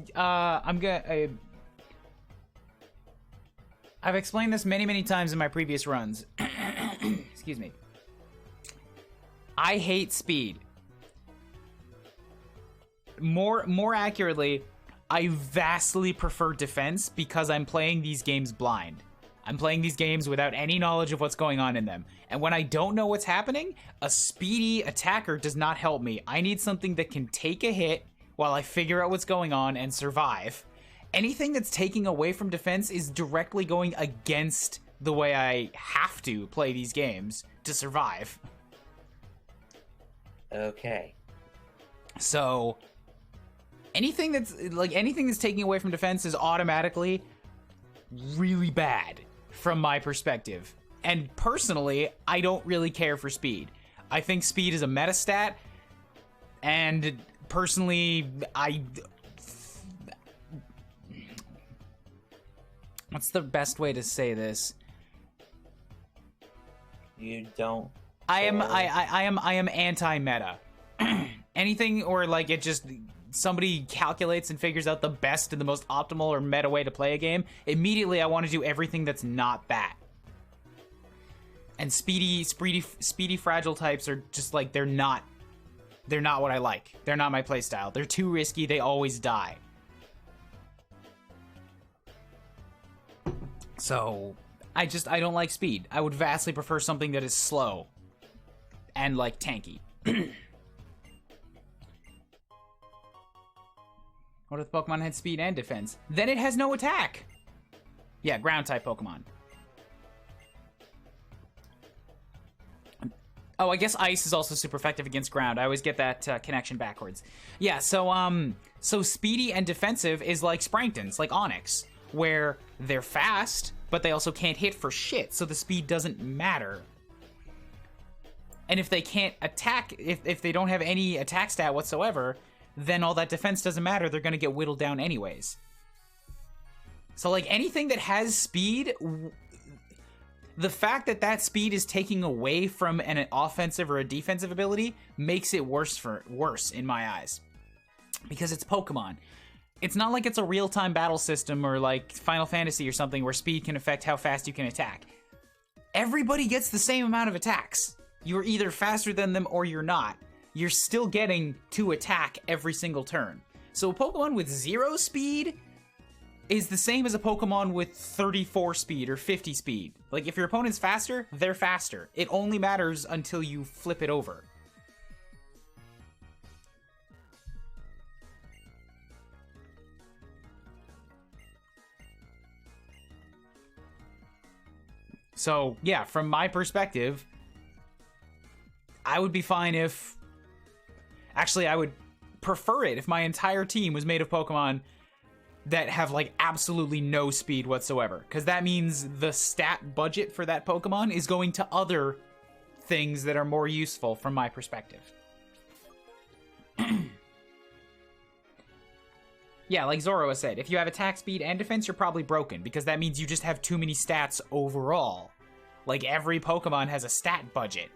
I've explained this many times in my previous runs. Excuse me. I hate speed. More accurately, I vastly prefer defense because I'm playing these games blind. I'm playing these games without any knowledge of what's going on in them. And when I don't know what's happening, a speedy attacker does not help me. I need something that can take a hit while I figure out what's going on and survive. Anything that's taking away from defense is directly going against the way I have to play these games to survive. Okay. So anything that's taking away from defense is automatically really bad from my perspective. And personally, I don't really care for speed. I think speed is a meta stat, and personally, what's the best way to say this? You don't. I am anti-meta. Anything or like it just somebody calculates and figures out the best and the most optimal or meta way to play a game. Immediately, I want to do everything that's not that. And speedy, fragile types are just like they're not what I like. They're not my playstyle. They're too risky. They always die. So I don't like speed. I would vastly prefer something that is slow and like tanky. What if the Pokemon had speed and defense? Then it has no attack. Yeah, ground type Pokemon. Oh, I guess ice is also super effective against ground. I always get that connection backwards. Yeah, so speedy and defensive is like Sprangtons, like Onix, where they're fast, but they also can't hit for shit, so the speed doesn't matter. And if they can't attack, if they don't have any attack stat whatsoever, then all that defense doesn't matter. They're going to get whittled down anyways. So, like, anything that has speed, the fact that that speed is taking away from an offensive or a defensive ability makes it worse in my eyes. Because it's Pokemon. It's not like it's a real-time battle system or like Final Fantasy or something where speed can affect how fast you can attack. Everybody gets the same amount of attacks. You're either faster than them or you're not. You're still getting to attack every single turn. So a Pokemon with 0 speed is the same as a Pokemon with 34 speed or 50 speed. Like, if your opponent's faster, they're faster. It only matters until you flip it over. So, yeah, from my perspective, I would be fine if... Actually, I would prefer it if my entire team was made of Pokemon that have, like, absolutely no speed whatsoever. Because that means the stat budget for that Pokemon is going to other things that are more useful from my perspective. Yeah, like Zoro has said, if you have attack, speed, and defense, you're probably broken, because that means you just have too many stats overall. Like, every Pokemon has a stat budget.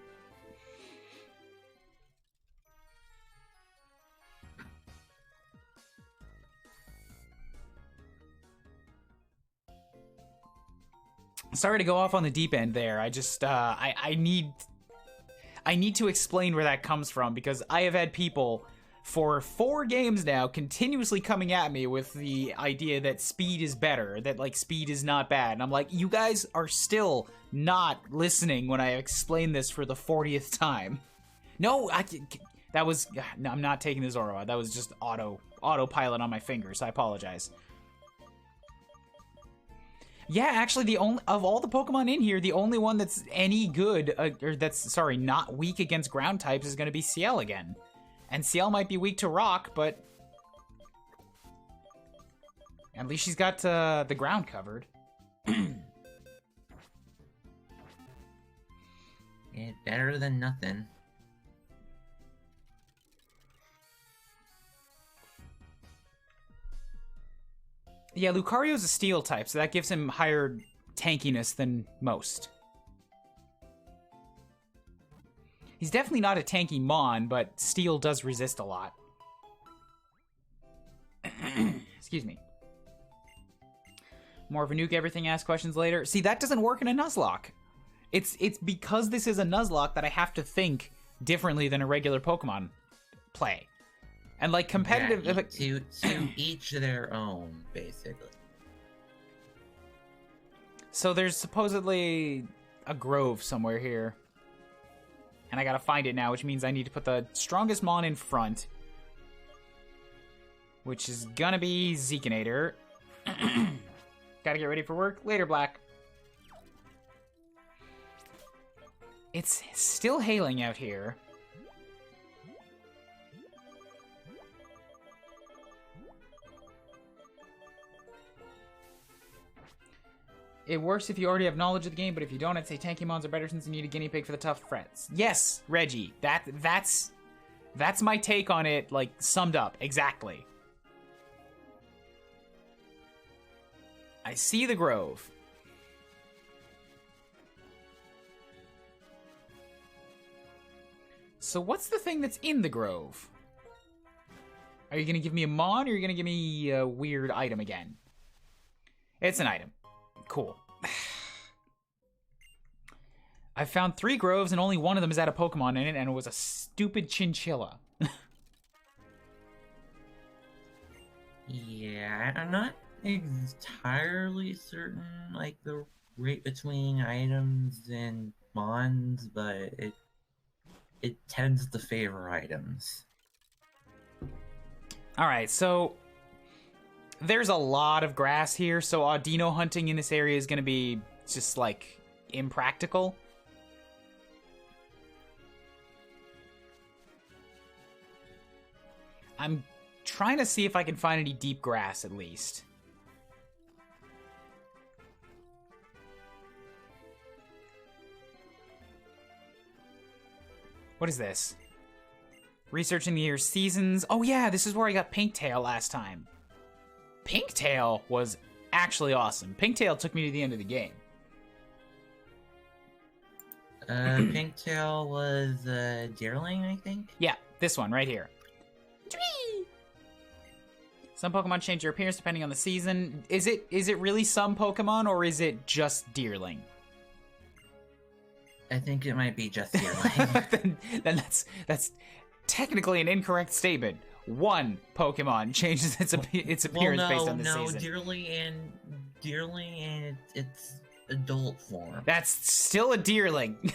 Sorry to go off on the deep end there. I just, I need to explain where that comes from, because I have had people for 4 games now continuously coming at me with the idea that speed is better, that, like, speed is not bad. And I'm like, you guys are still not listening when I explain this for the 40th time. No, no, I'm not taking the Zoro out. That was just autopilot on my fingers. I apologize. Yeah, actually, of all the Pokemon in here, the only one that's any good, not weak against ground types is going to be Ciel again. And Ciel might be weak to rock, but at least she's got the ground covered. Yeah, better than nothing. Yeah, Lucario's a steel type, so that gives him higher tankiness than most. He's definitely not a tanky Mon, but steel does resist a lot. Excuse me. More of a nuke everything, ask questions later. See, that doesn't work in a Nuzlocke. It's because this is a Nuzlocke that I have to think differently than a regular Pokemon play. And like competitive... Yeah, to each their own, basically. So there's supposedly a grove somewhere here. And I gotta find it now, which means I need to put the strongest Mon in front. Which is gonna be Zekinator. Gotta get ready for work. Later, Black. It's still hailing out here. It works if you already have knowledge of the game, but if you don't, I'd say Tankymons are better since you need a guinea pig for the tough frets. Yes, Reggie, that's my take on it, like, summed up, exactly. I see the grove. So what's the thing that's in the grove? Are you gonna give me a mon, or are you gonna give me a weird item again? It's an item. Cool. I found 3 groves and only one of them has had a Pokemon in it, and it was a stupid chinchilla. Yeah, I'm not entirely certain, like, the rate between items and mons, but it tends to favor items. Alright, so there's a lot of grass here, so Audino hunting in this area is going to be just, like, impractical. I'm trying to see if I can find any deep grass, at least. What is this? Researching the year's seasons. Oh yeah, this is where I got Pinktail last time. Pinktail was actually awesome. Pinktail took me to the end of the game. Pinktail was Deerling, I think? Yeah, this one right here. Some Pokemon change their appearance depending on the season. Is it really some Pokemon, or is it just Deerling? I think it might be just Deerling. then that's technically an incorrect statement. One Pokemon changes its appearance based on the season. Deerling and its adult form. That's still a Deerling.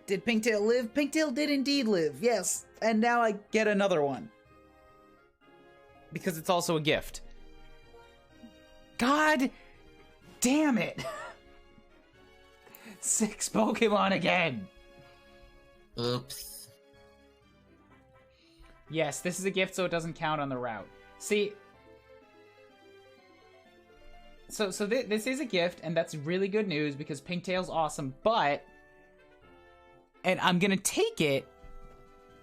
Did Pinktail live? Pinktail did indeed live, yes. And now I get another one. Because it's also a gift. God damn it! 6 Pokemon again! Oops. Yes, this is a gift, so it doesn't count on the route. See... So this is a gift, and that's really good news, because Pinktail's awesome, but... And I'm gonna take it,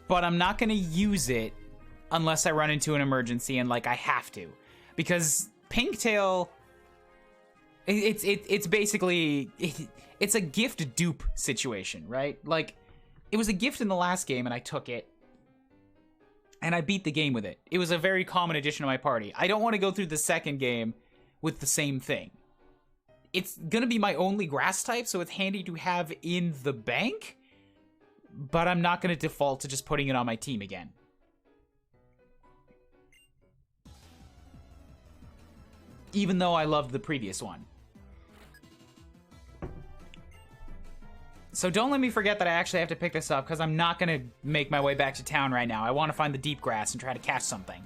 but I'm not gonna use it unless I run into an emergency and, like, I have to. Because Pinktail... It's basically... It's a gift dupe situation, right? Like, it was a gift in the last game, and I took it. And I beat the game with it. It was a very common addition to my party. I don't want to go through the second game with the same thing. It's gonna be my only grass type, so it's handy to have in the bank. But I'm not gonna default to just putting it on my team again. Even though I loved the previous one. So don't let me forget that I actually have to pick this up, because I'm not going to make my way back to town right now. I want to find the deep grass and try to catch something.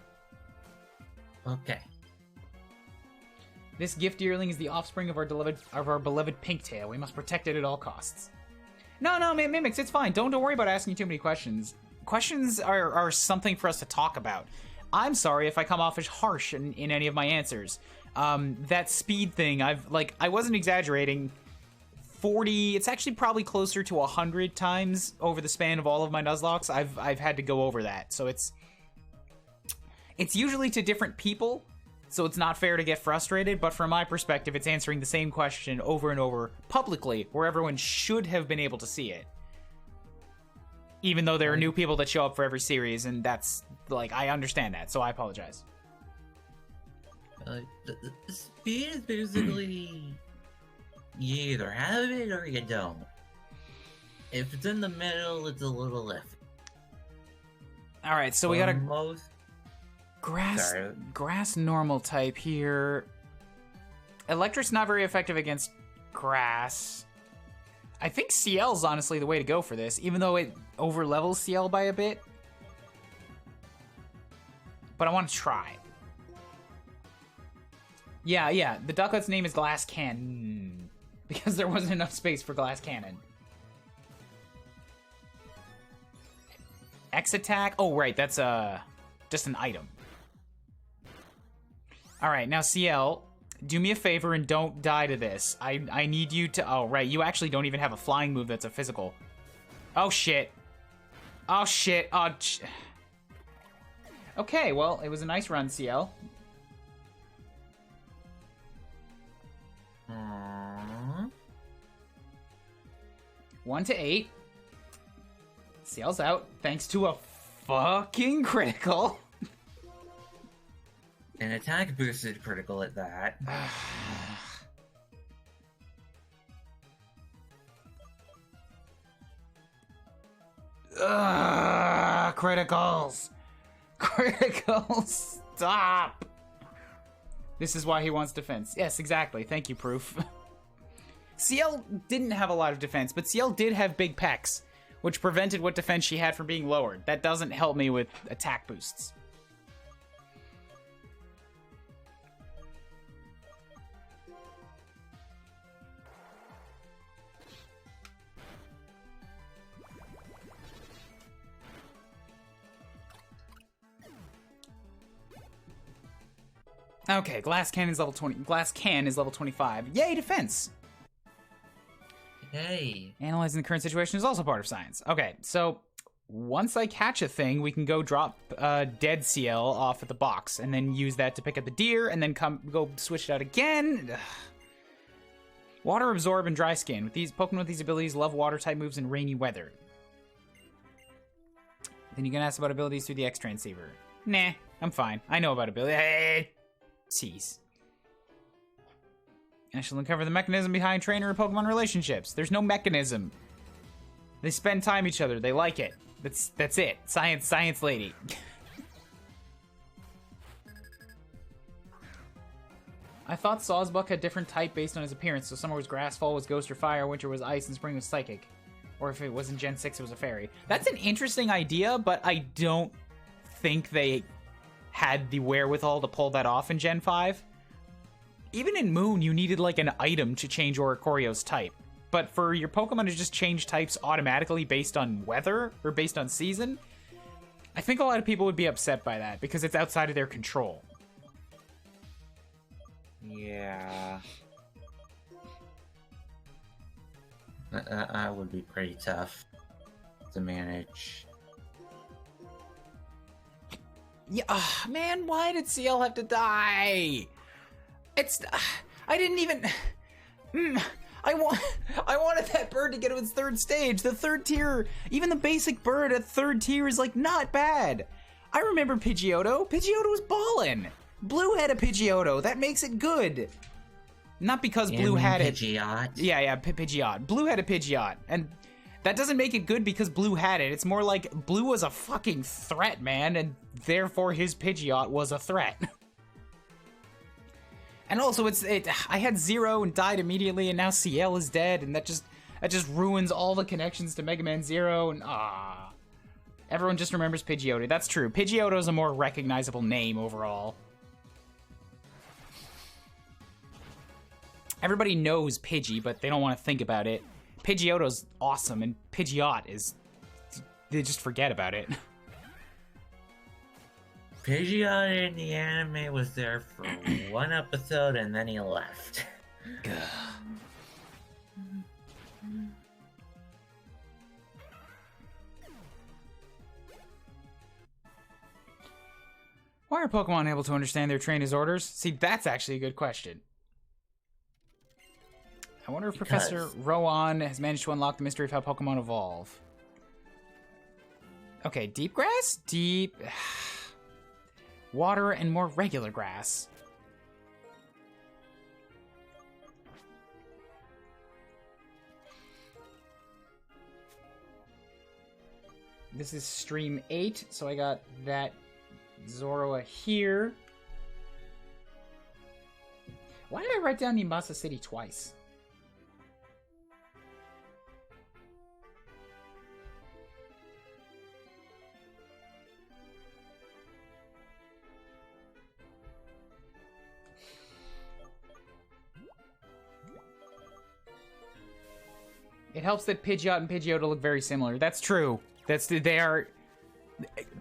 Okay. This gift Deerling is the offspring of our beloved Pinktail. We must protect it at all costs. No, Mimics, it's fine. Don't worry about asking too many questions. Questions are something for us to talk about. I'm sorry if I come off as harsh in any of my answers. That speed thing, I wasn't exaggerating. 40, it's actually probably closer to 100 times over the span of all of my Nuzlockes. I've had to go over that. So it's usually to different people, so it's not fair to get frustrated, but from my perspective, it's answering the same question over and over publicly, where everyone should have been able to see it. Even though there are new people that show up for every series, and that's, like, I understand that, so I apologize. The speed is basically... You either have it or you don't. If it's in the middle, it's a little iffy. Alright, so we got a grass normal type here. Electric's not very effective against grass. I think CL's honestly the way to go for this, even though it overlevels CL by a bit. But I want to try. Yeah, the Ducklet's name is Glass Can. because there wasn't enough space for glass cannon. X attack? Oh, right, that's just an item. Alright, now CL, do me a favor and don't die to this. I need you to... Oh, right, you actually don't even have a flying move that's a physical. Oh, shit. Oh, shit. Oh, okay, well, it was a nice run, CL. Aww. 1 to 8. CL's out, thanks to a fucking critical. An attack boosted critical at that. Criticals. Criticals. Stop. This is why he wants defense. Yes, exactly. Thank you, Proof. CL didn't have a lot of defense, but CL did have big pecs, which prevented what defense she had from being lowered. That doesn't help me with attack boosts. Okay, Glass Cannon's level 20. Glass Can is level 25. Yay, defense! Hey. Analyzing the current situation is also part of science. Okay, so once I catch a thing, we can go drop dead CL off at the box, and then use that to pick up the deer, and then go switch it out again. Ugh. Water Absorb and Dry Skin. With these Pokemon with these abilities, love water-type moves in rainy weather. Then you can ask about abilities through the X transceiver. Nah, I'm fine. I know about abilities. Hey. Cease. I shall uncover the mechanism behind trainer and Pokemon relationships. There's no mechanism. They spend time each other. They like it. That's it. Science lady. I thought Sawsbuck had different type based on his appearance, so summer was grass, fall was ghost or fire, winter was ice, and spring was psychic. Or if it was in Gen 6, it was a fairy. That's an interesting idea, but I don't think they had the wherewithal to pull that off in Gen 5. Even in Moon, you needed like an item to change Oricorio's type. But for your Pokemon to just change types automatically based on weather or based on season, I think a lot of people would be upset by that because it's outside of their control. Yeah. That would be pretty tough to manage. Yeah, man, why did CL have to die? I didn't even... I wanted that bird to get to its third stage. The third tier, even the basic bird at third tier is like not bad. I remember Pidgeotto. Pidgeotto was ballin'. Blue had a Pidgeotto. That makes it good. Not because Blue had it. Pidgeot. Yeah, Pidgeot. Blue had a Pidgeot, and that doesn't make it good because Blue had it. It's more like Blue was a fucking threat, man, and therefore his Pidgeot was a threat. And also, I had Zero and died immediately, and now CL is dead, and that just ruins all the connections to Mega Man Zero, and everyone just remembers Pidgeotto. That's true. Pidgeotto is a more recognizable name overall. Everybody knows Pidgey, but they don't want to think about it. Pidgeotto's awesome, and Pidgeot is... They just forget about it. Pidgeot in the anime was there for one episode and then he left. Why are Pokemon able to understand their trainer's orders? See, that's actually a good question. I wonder if Professor Rowan has managed to unlock the mystery of how Pokemon evolve. Okay, deep grass? Deep... Water and more regular grass. This is stream 8, so I got that Zoroa here. Why did I write down Nimbasa City twice? It helps that Pidgeot and Pidgeotto look very similar. That's true. They are...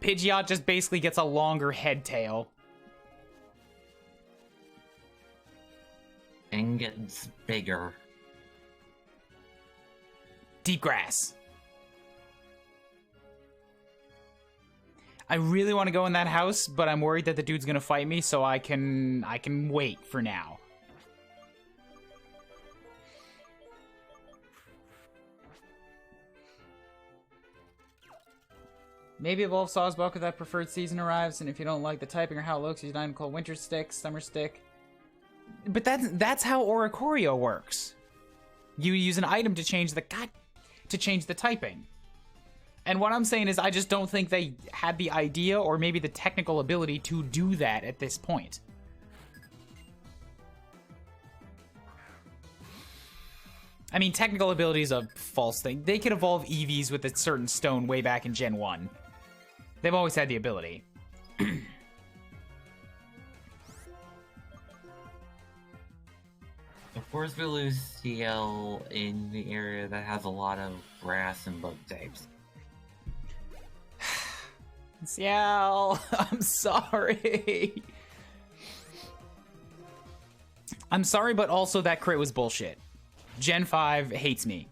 Pidgeot just basically gets a longer head tail. And gets bigger. Deep grass. I really want to go in that house, but I'm worried that the dude's gonna fight me, so I can wait for now. Maybe evolve Sawsbuck if that preferred season arrives, and if you don't like the typing or how it looks, use an item called Winter Stick, Summer Stick. But that's how Oricorio works. You use an item to change the typing. And what I'm saying is I just don't think they had the idea or maybe the technical ability to do that at this point. I mean, technical ability is a false thing. They could evolve Eevees with a certain stone way back in Gen 1. They've always had the ability. Of course, we lose CL in the area that has a lot of grass and bug types. CL, I'm sorry. I'm sorry, but also that crit was bullshit. Gen 5 hates me.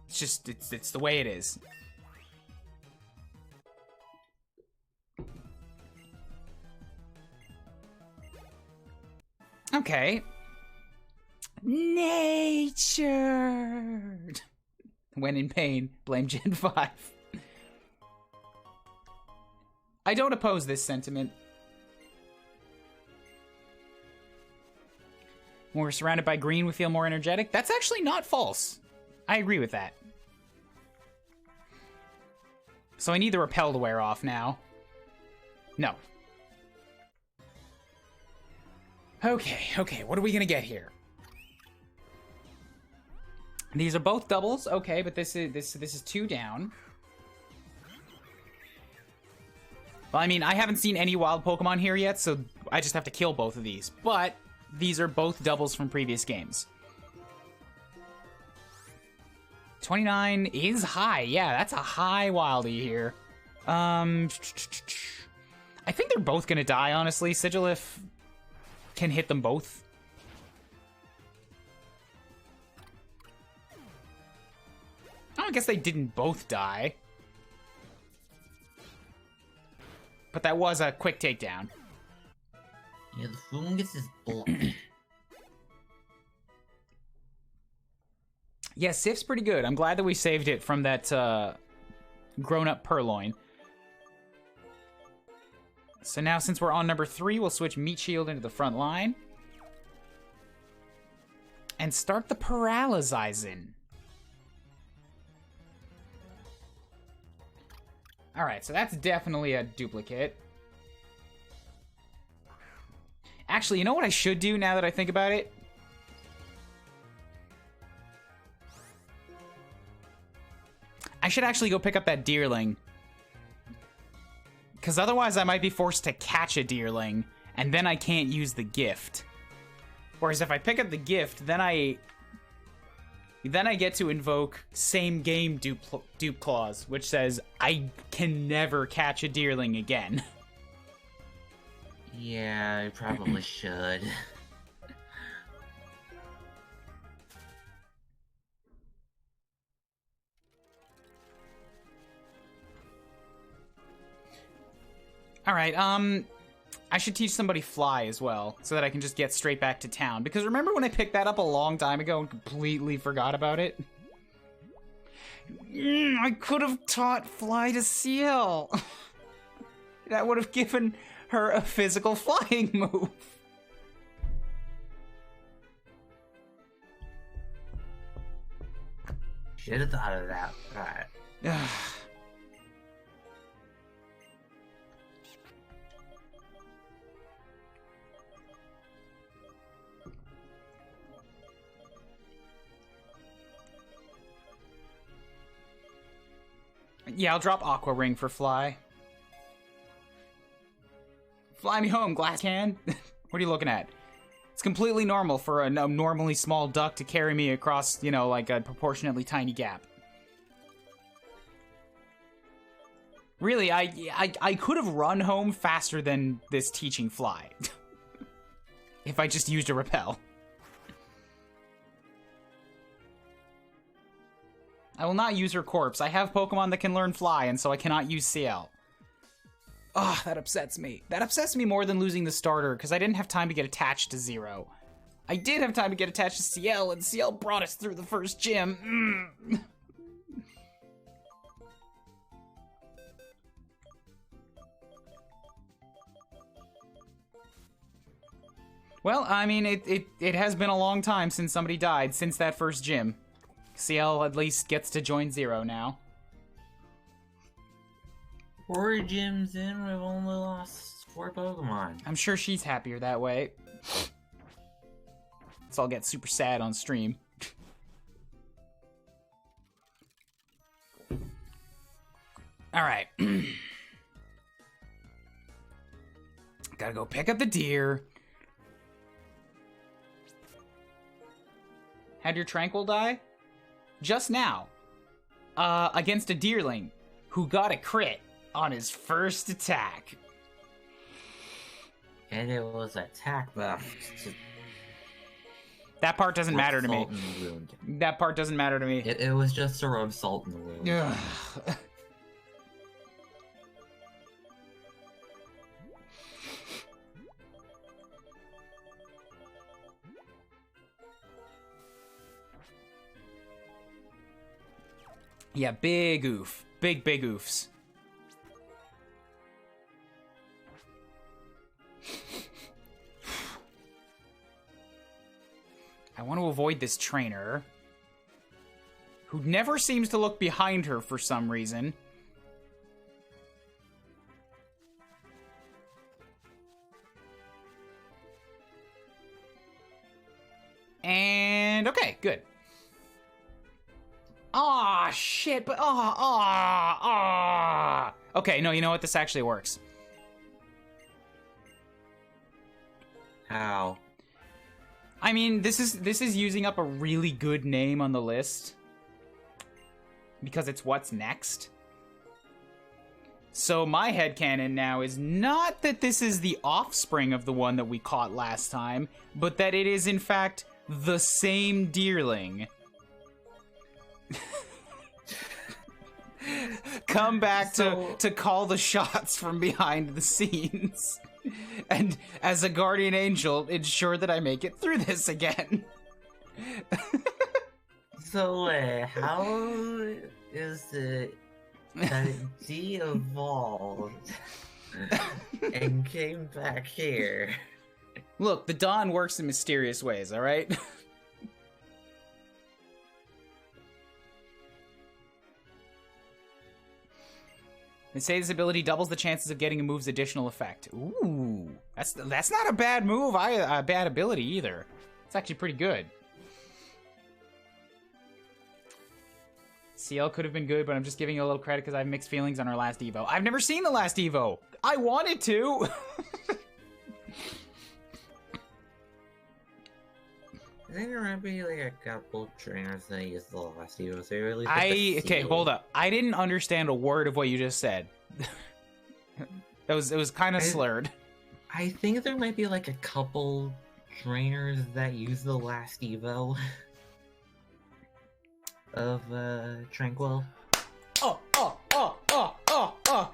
It's just, it's the way it is. Okay. Nature. When in pain, blame Gen 5. I don't oppose this sentiment. When we're surrounded by green, we feel more energetic. That's actually not false. I agree with that. So I need the repel to wear off now. No. Okay, what are we gonna get here? These are both doubles, okay, but this is 2 down. Well, I mean, I haven't seen any wild Pokemon here yet, so I just have to kill both of these. But these are both doubles from previous games. 29 is high. Yeah, that's a high Wildie here. I think they're both gonna die, honestly. Sigilif can hit them both. Oh, I guess they didn't both die. But that was a quick takedown. Yeah, the fungus is black. Yeah, Sif's pretty good. I'm glad that we saved it from that grown-up Purloin. So now, since we're on number 3, we'll switch Meat Shield into the front line. And start the Paralyzing. Alright, so that's definitely a duplicate. Actually, you know what I should do now that I think about it? I should actually go pick up that Deerling. Because otherwise I might be forced to catch a Deerling, and then I can't use the gift. Whereas if I pick up the gift, then I get to invoke same game dupe clause, which says I can never catch a Deerling again. Yeah, I probably should. Alright, I should teach somebody Fly as well, so that I can just get straight back to town. Because remember when I picked that up a long time ago and completely forgot about it? I could have taught Fly to Seal. That would have given her a physical flying move. Should have thought of that. Alright. Yeah, I'll drop Aqua Ring for Fly. Fly me home, glass can. What are you looking at? It's completely normal for a normally small duck to carry me across, you know, like a proportionately tiny gap. Really, I could have run home faster than this teaching fly. If I just used a repel. I will not use her corpse. I have Pokemon that can learn fly, and so I cannot use CL. Ah, that upsets me. That upsets me more than losing the starter, because I didn't have time to get attached to Zero. I did have time to get attached to CL, and CL brought us through the first gym. Well, I mean, it has been a long time since somebody died, since that first gym. CL at least gets to join Zero now. 4 gyms in, we've only lost 4 Pokemon. I'm sure she's happier that way. So I'll get super sad on stream. Alright. Gotta go pick up the deer. Had your Tranquil die? Just now. Against a deerling who got a crit on his first attack. And it was attack buff. That part doesn't matter to me. That part doesn't matter to me. It was just to rub salt in the wound. Yeah. Yeah, big oof. Big oofs. I want to avoid this trainer, who never seems to look behind her for some reason. And okay, good. Aw, shit, but okay, no, you know what? This actually works. How? I mean, this is using up a really good name on the list. Because it's what's next. So my headcanon now is not that this is the offspring of the one that we caught last time, but that it is in fact the same deerling. Come back to call the shots from behind the scenes. And as a guardian angel, ensure that I make it through this again. So, how is it that it de-evolved and came back here? Look, the Dawn works in mysterious ways, alright? They say this ability doubles the chances of getting a move's additional effect. Ooh, that's not a bad move, a bad ability either. It's actually pretty good. CL could have been good, but I'm just giving you a little credit because I have mixed feelings on our last Evo. I've never seen the last Evo. I wanted to. I think there might be like a couple trainers that use the last Evo, so really. Okay, hold up. I didn't understand a word of what you just said. It was kind of slurred. I think there might be like a couple trainers that use the last Evo of Tranquil.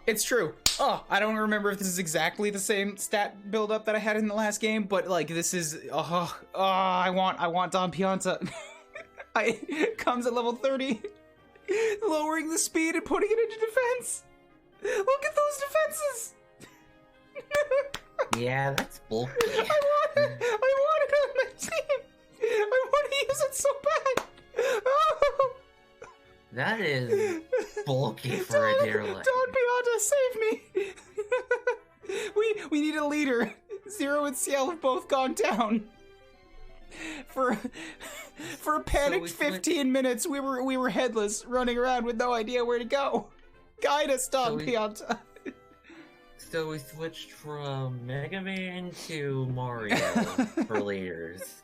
It's true. I don't remember if this is exactly the same stat build-up that I had in the last game, but like this is I want Don Pianta. Comes at level 30, lowering the speed and putting it into defense. Look at those defenses. Yeah, that's bulky. I want it on my team. I want to use it so bad. Oh. That is bulky for a deerling. Don Pianta, save me! we need a leader. Zero and CL have both gone down. For a panicked 15 minutes, we were headless, running around with no idea where to go. Guide us, Don Pianta. So we switched from Mega Man to Mario for leaders.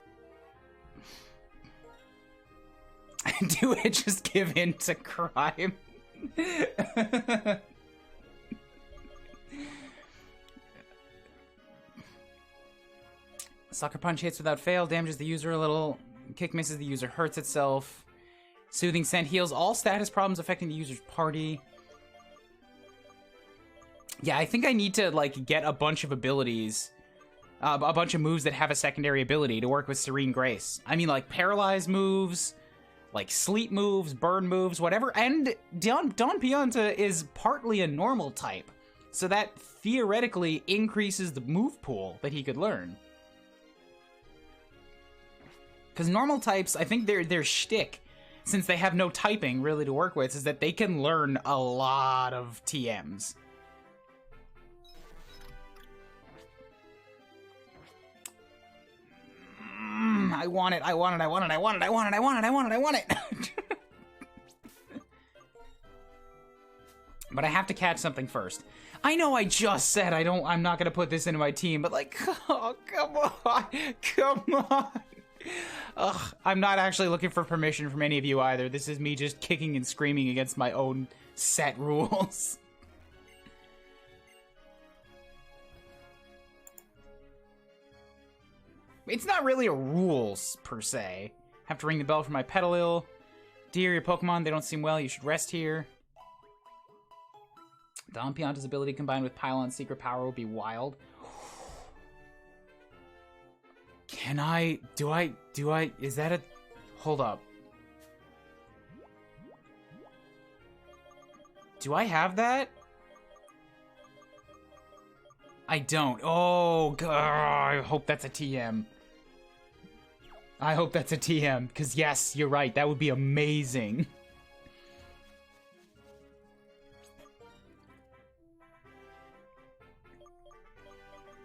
Do it just give in to crime? Sucker Punch hits without fail, damages the user a little. Kick misses, the user hurts itself. Soothing Scent heals all status problems affecting the user's party. Yeah, I think I need to, like, get a bunch of abilities, a bunch of moves that have a secondary ability to work with Serene Grace. I mean, like, paralyze moves, like, sleep moves, burn moves, whatever. And Don Pianta is partly a normal type, so that theoretically increases the move pool that he could learn. Because normal types, I think their shtick, since they have no typing really to work with, is that they can learn a lot of TMs. I want it, I want it, I want it, I want it, I want it, I want it, I want it, I want it! But I have to catch something first. I know I just said I'm not gonna put this into my team, but like, oh, come on, come on! Ugh, I'm not actually looking for permission from any of you either. This is me just kicking and screaming against my own set rules. It's not really a rules, per se. Have to ring the bell for my Petalil. Dear, your Pokemon, they don't seem well. You should rest here. Don Pianta's ability combined with Pylon's secret power will be wild. Can I... Do I... Is that a... Hold up. Do I have that? I don't. Oh, God. I hope that's a TM. I hope that's a TM, because yes, you're right. That would be amazing.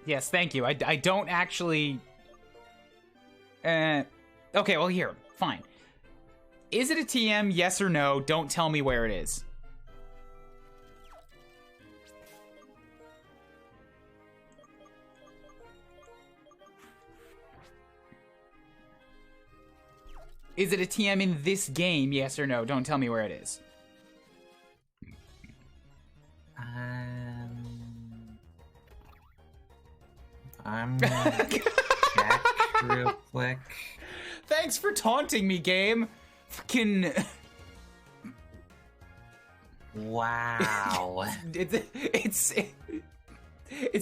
Yes, thank you. I don't actually... Okay, well, here. Fine. Is it a TM, yes or no? Don't tell me where it is. Is it a TM in this game, yes or no? Don't tell me where it is. I'm gonna check real quick. Thanks for taunting me, game. Fucking... Wow. It's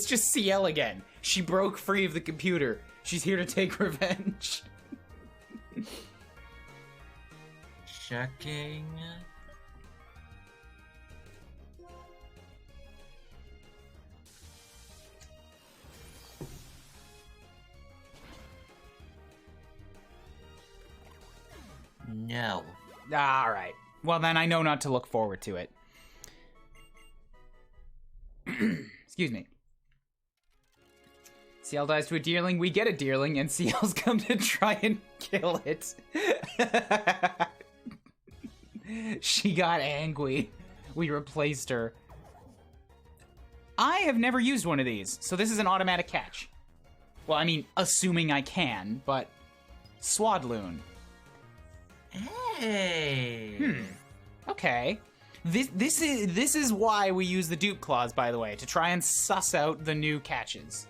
just CL again. She broke free of the computer. She's here to take revenge. Checking. No. Alright. Well, then I know not to look forward to it. Excuse me. CL dies to a deerling, we get a deerling, and CL's come to try and kill it. She got angry. We replaced her. I have never used one of these, so this is an automatic catch. Well, I mean, assuming I can, but... Swadloon. Hey. Okay. This is why we use the dupe clause, by the way, to try and suss out the new catches.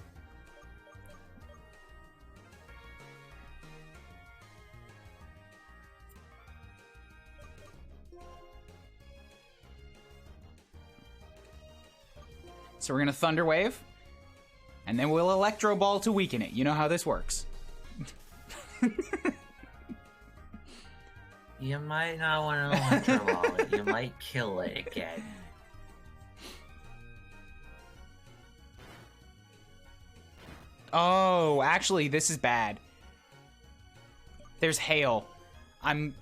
So we're gonna Thunder Wave, and then we'll Electro Ball to weaken it. You know how this works. You might not want to Electro Ball it. You might kill it again. Oh, actually, this is bad. There's hail. I'm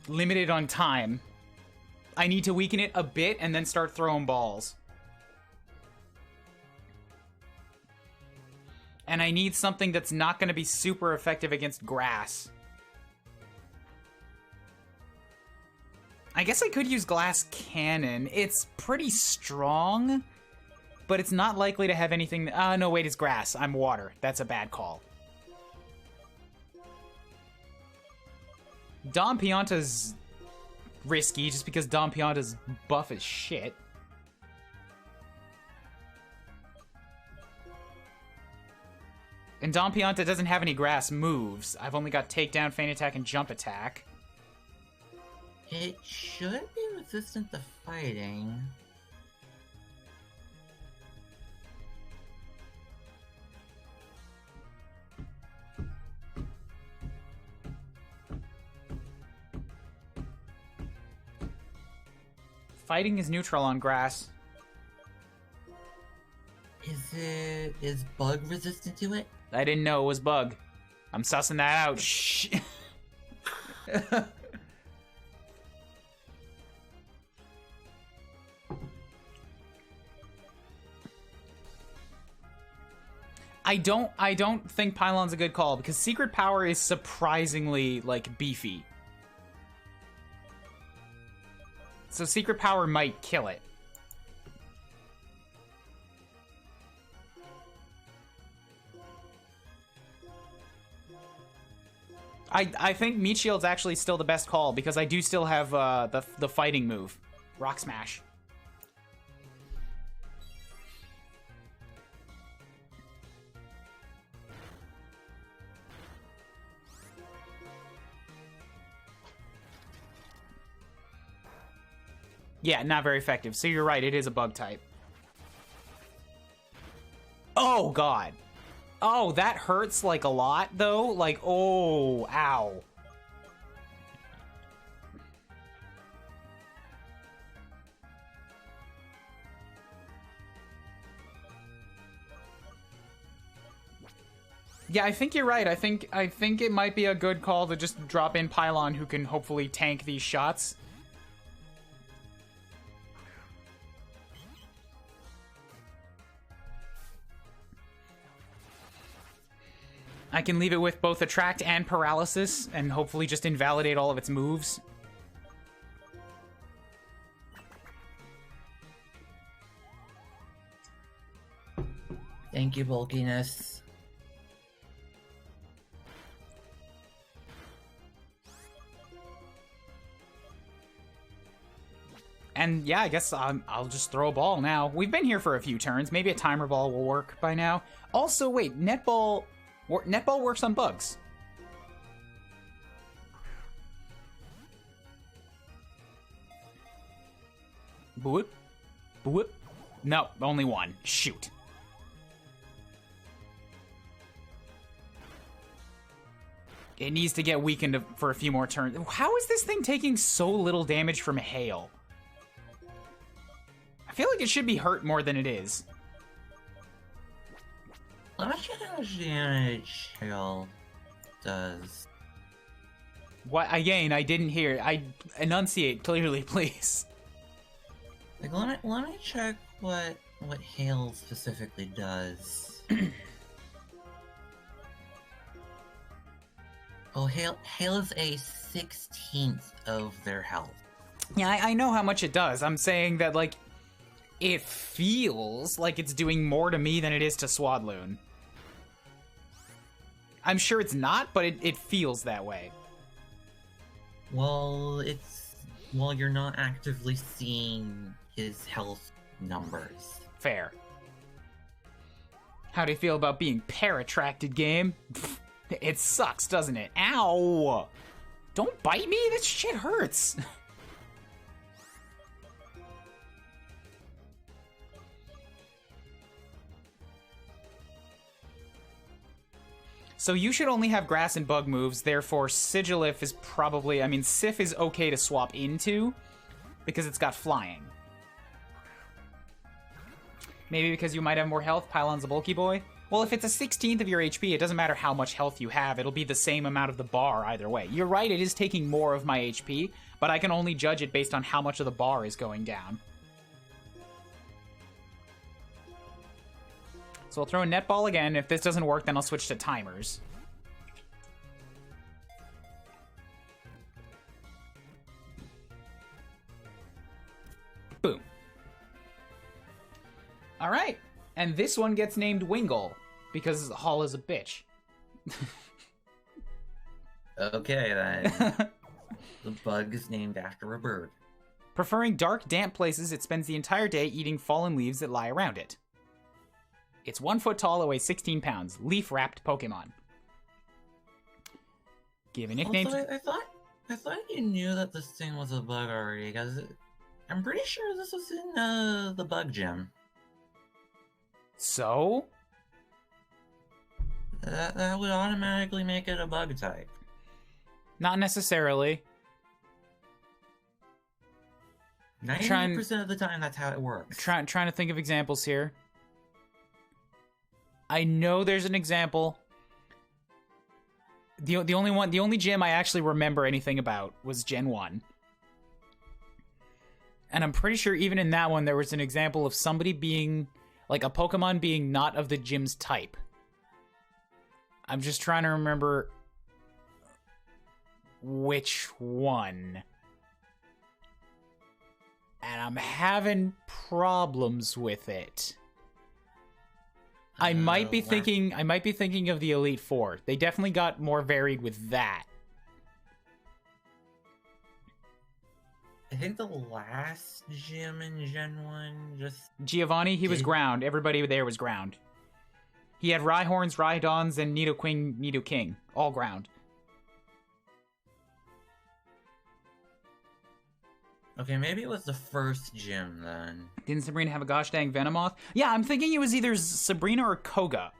limited on time. I need to weaken it a bit and then start throwing balls. And I need something that's not going to be super effective against grass. I guess I could use Glass Cannon. It's pretty strong. but it's not likely to have anything... no, wait, it's grass. I'm water. That's a bad call. Dom Pianta's risky, just because Dom Pianta's buff as shit. And Dom Pianta doesn't have any grass moves. I've only got takedown, feint attack, and jump attack. It should be resistant to fighting. Fighting is neutral on grass. Is bug resistant to it? I didn't know it was bug. I'm sussing that out. Shh. I don't think Pylon's a good call because Secret Power is surprisingly like beefy. So Secret Power might kill it. I think Meat Shield's actually still the best call because I do still have the fighting move, Rock Smash. Yeah, not very effective. So you're right, it is a bug type. Oh, God. Oh, that hurts, like, a lot, though. Like, oh, ow. Yeah, I think you're right. I think it might be a good call to just drop in Pylon who can hopefully tank these shots. I can leave it with both Attract and Paralysis, and hopefully just invalidate all of its moves. Thank you, bulkiness. And yeah, I guess I'll just throw a ball now. We've been here for a few turns. Maybe a timer ball will work by now. Also, wait, netball works on bugs. Boop. Boop. No, only one. Shoot. It needs to get weakened for a few more turns. How is this thing taking so little damage from hail? I feel like it should be hurt more than it is. Let me check how much damage hail does. What? Again, I didn't hear. I enunciate clearly, please. Like, let me check what hail specifically does. Oh, hail is a 16th of their health. Yeah, I know how much it does. I'm saying that, like, it feels like it's doing more to me than it is to Swadloon. I'm sure it's not, but it feels that way. Well, you're not actively seeing his health numbers. Fair. How do you feel about being pair-attracted, game? It sucks, doesn't it? Ow! Don't bite me, that shit hurts. So you should only have grass and bug moves, therefore Sigilif is probably... I mean, Sif is okay to swap into, because it's got flying. Maybe because you might have more health, Pylon's a bulky boy? Well, if it's a 16th of your HP, it doesn't matter how much health you have, it'll be the same amount of the bar either way. You're right, it is taking more of my HP, but I can only judge it based on how much of the bar is going down. So I'll throw a netball again. If this doesn't work, then I'll switch to timers. Boom. All right. And this one gets named Wingle because Hall is a bitch. Okay, then. The bug is named after a bird. Preferring dark, damp places, it spends the entire day eating fallen leaves that lie around it. It's 1 foot tall and weighs 16 pounds. Leaf-wrapped Pokemon. Give a nickname Also, I thought you knew that this thing was a bug already, because I'm pretty sure this was in the bug gym. So? That would automatically make it a bug type. Not necessarily. 90% of the time, that's how it works. Trying to think of examples here. I know there's an example. The only gym I actually remember anything about was Gen 1. And I'm pretty sure even in that one there was an example of somebody being, like, a Pokemon being not of the gym's type. I'm just trying to remember which one. And I'm having problems with it. I might be thinking of the Elite Four. They definitely got more varied with that. I think the last gym in Gen 1 just... Giovanni, he was ground. Everybody there was ground. He had Rhyhorns, Rhydons, and Nidoking, Nidoking. All ground. Okay, maybe it was the first gym then. Didn't Sabrina have a gosh dang Venomoth? Yeah, I'm thinking it was either Sabrina or Koga.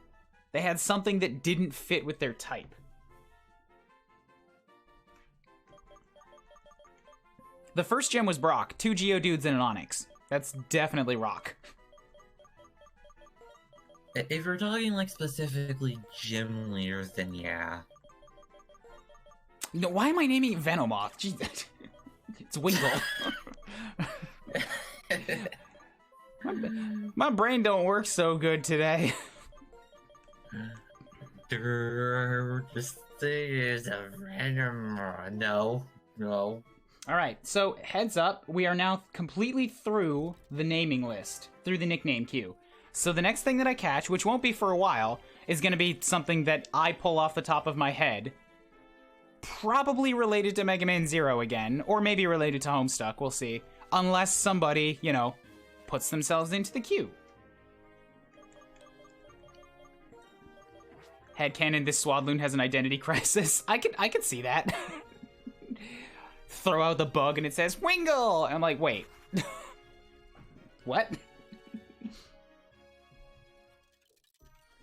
They had something that didn't fit with their type. The first gym was Brock. 2 Geodudes and an Onix. That's definitely Rock. If we're talking, like, specifically gym leaders, then yeah. No, why am I naming it Venomoth? Jeez. It's Wingle. my brain don't work so good today. This thing is a random... No. Alright, so heads up, we are now completely through the naming list, through the nickname queue. So the next thing that I catch, which won't be for a while, is going to be something that I pull off the top of my head. Probably related to Mega Man Zero again, or maybe related to Homestuck, we'll see. Unless somebody, you know, puts themselves into the queue. Headcanon, this Swadloon has an identity crisis. I could see that. Throw out the bug and it says, Wingle! And I'm like, wait. What?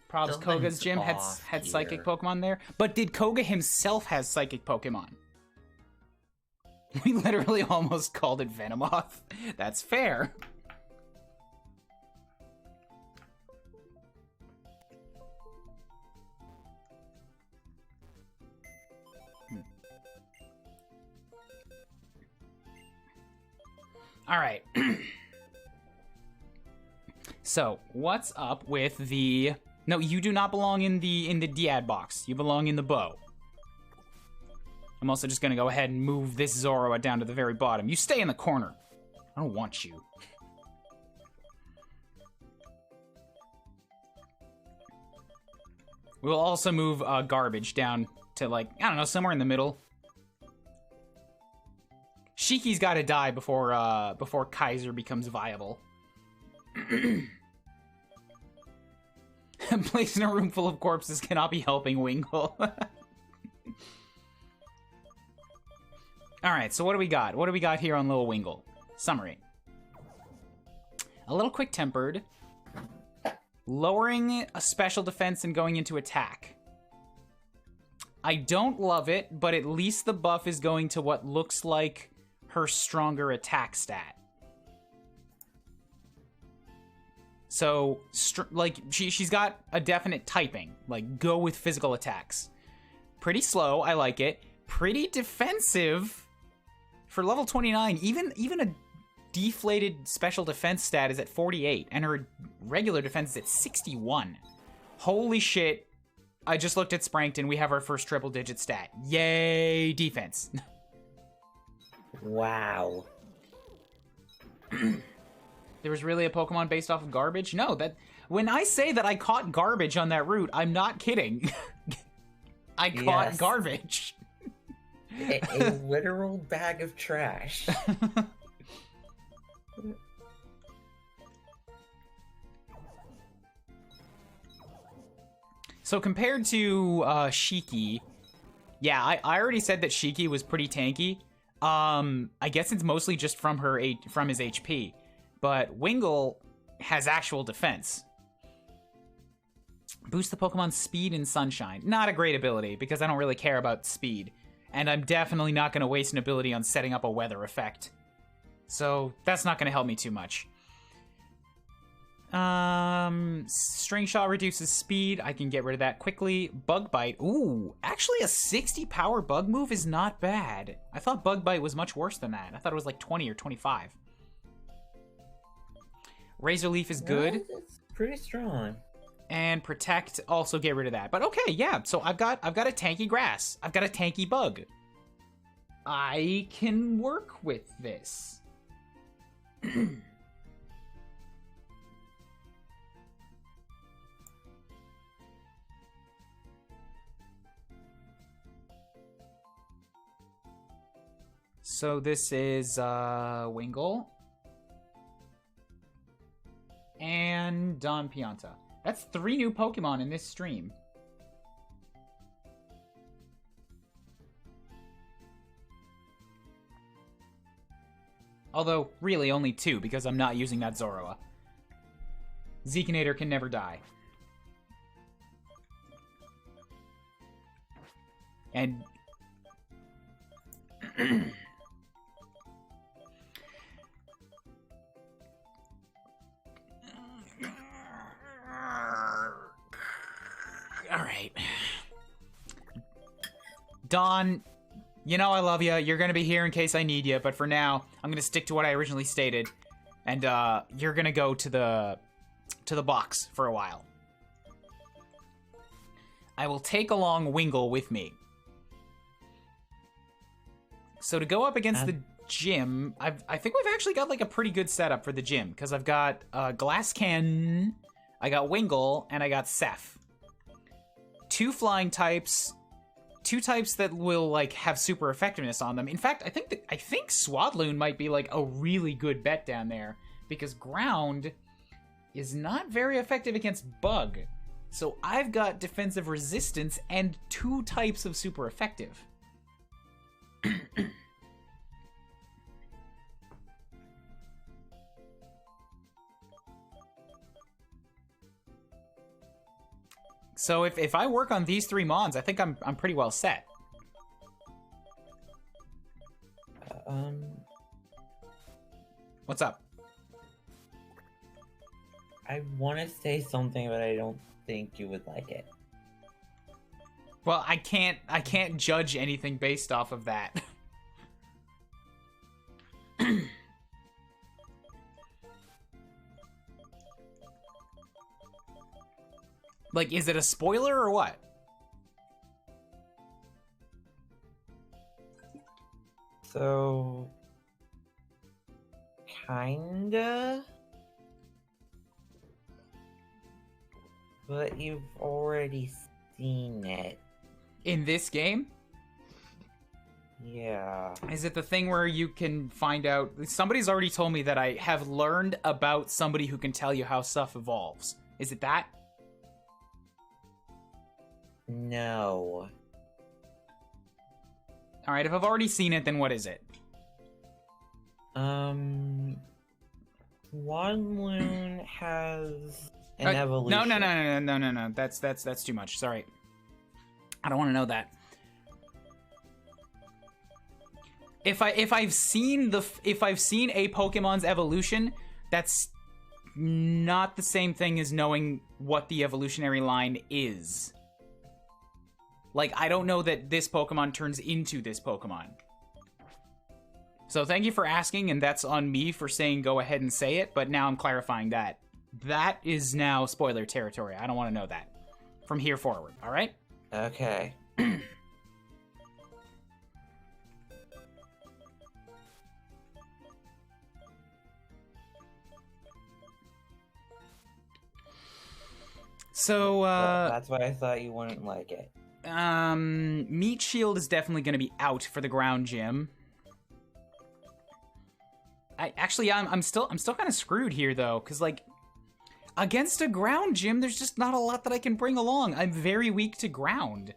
Probs Koga's gym had psychic Pokemon there. But did Koga himself has psychic Pokemon? We literally almost called it Venomoth. That's fair. All right. So, what's up with the... No, you do not belong in the Diad box. You belong in the bow. I'm also just gonna go ahead and move this Zoroark down to the very bottom. You stay in the corner. I don't want you. We'll also move Garbage down to, like, I don't know, somewhere in the middle. Shiki's gotta die before Kaiser becomes viable. Placed in a room full of corpses cannot be helping Wingle. Alright, so what do we got? What do we got here on Little Wingle? Summary. A little quick-tempered. Lowering a special defense and going into attack. I don't love it, but at least the buff is going to what looks like her stronger attack stat. So, like, she's got a definite typing. Like, go with physical attacks. Pretty slow, I like it. Pretty defensive for level 29. Even a deflated special defense stat is at 48, and her regular defense is at 61. Holy shit. I just looked at Sprankton. We have our first triple-digit stat. Yay, defense. There was really a Pokemon based off of garbage? No, that when I say that I caught garbage on that route, I'm not kidding. I caught garbage. A literal bag of trash. So compared to Shiki, yeah, I already said that Shiki was pretty tanky. I guess it's mostly just from his HP, but Wingull has actual defense. Boost the Pokemon's speed in Sunshine. Not a great ability, because I don't really care about speed. And I'm definitely not going to waste an ability on setting up a weather effect. So that's not going to help me too much. String Shot reduces speed. I can get rid of that quickly. Bug Bite. Ooh, actually a 60 power bug move is not bad. I thought Bug Bite was much worse than that. I thought it was like 20 or 25. Razor Leaf is good. It's pretty strong. And Protect, also get rid of that. But okay, yeah, so I've got a tanky grass. I've got a tanky bug. I can work with this. So this is Wingull. And Don Pianta. That's 3 new Pokemon in this stream. Although, really only 2, because I'm not using that Zoroa. Zekinator can never die. And... Alright. Dawn, you know I love you. You're gonna be here in case I need you, but for now, I'm gonna stick to what I originally stated. And, you're gonna go to the box for a while. I will take along Wingull with me. So to go up against the gym, I think we've actually got like a pretty good setup for the gym, because I've got Glasscan, I got Wingull, and I got Seph. 2 flying types, 2 types that will like have super effectiveness on them. In fact, I think Swadloon might be like a really good bet down there, because ground is not very effective against bug. So I've got defensive resistance and 2 types of super effective. So if I work on these 3 mons, I think I'm pretty well set. What's up? I want to say something, but I don't think you would like it. Well, I can't judge anything based off of that. Like, is it a spoiler or what? So... kinda? But you've already seen it. In this game? Yeah. Is it the thing where you can find out... Somebody's already told me that I have learned about somebody who can tell you how stuff evolves. Is it that? No. Alright, if I've already seen it, then what is it? Swadloon has an evolution. No. That's too much. Sorry. I don't want to know that. If I've seen a Pokemon's evolution, that's not the same thing as knowing what the evolutionary line is. Like, I don't know that this Pokemon turns into this Pokemon. So thank you for asking, and that's on me for saying go ahead and say it, but now I'm clarifying that. That is now spoiler territory. I don't want to know that. From here forward, alright? Okay. So, That's why I thought you wouldn't like it. Meat Shield is definitely going to be out for the ground gym. I'm still kind of screwed here though, because like against a ground gym, there's just not a lot that I can bring along. I'm very weak to ground.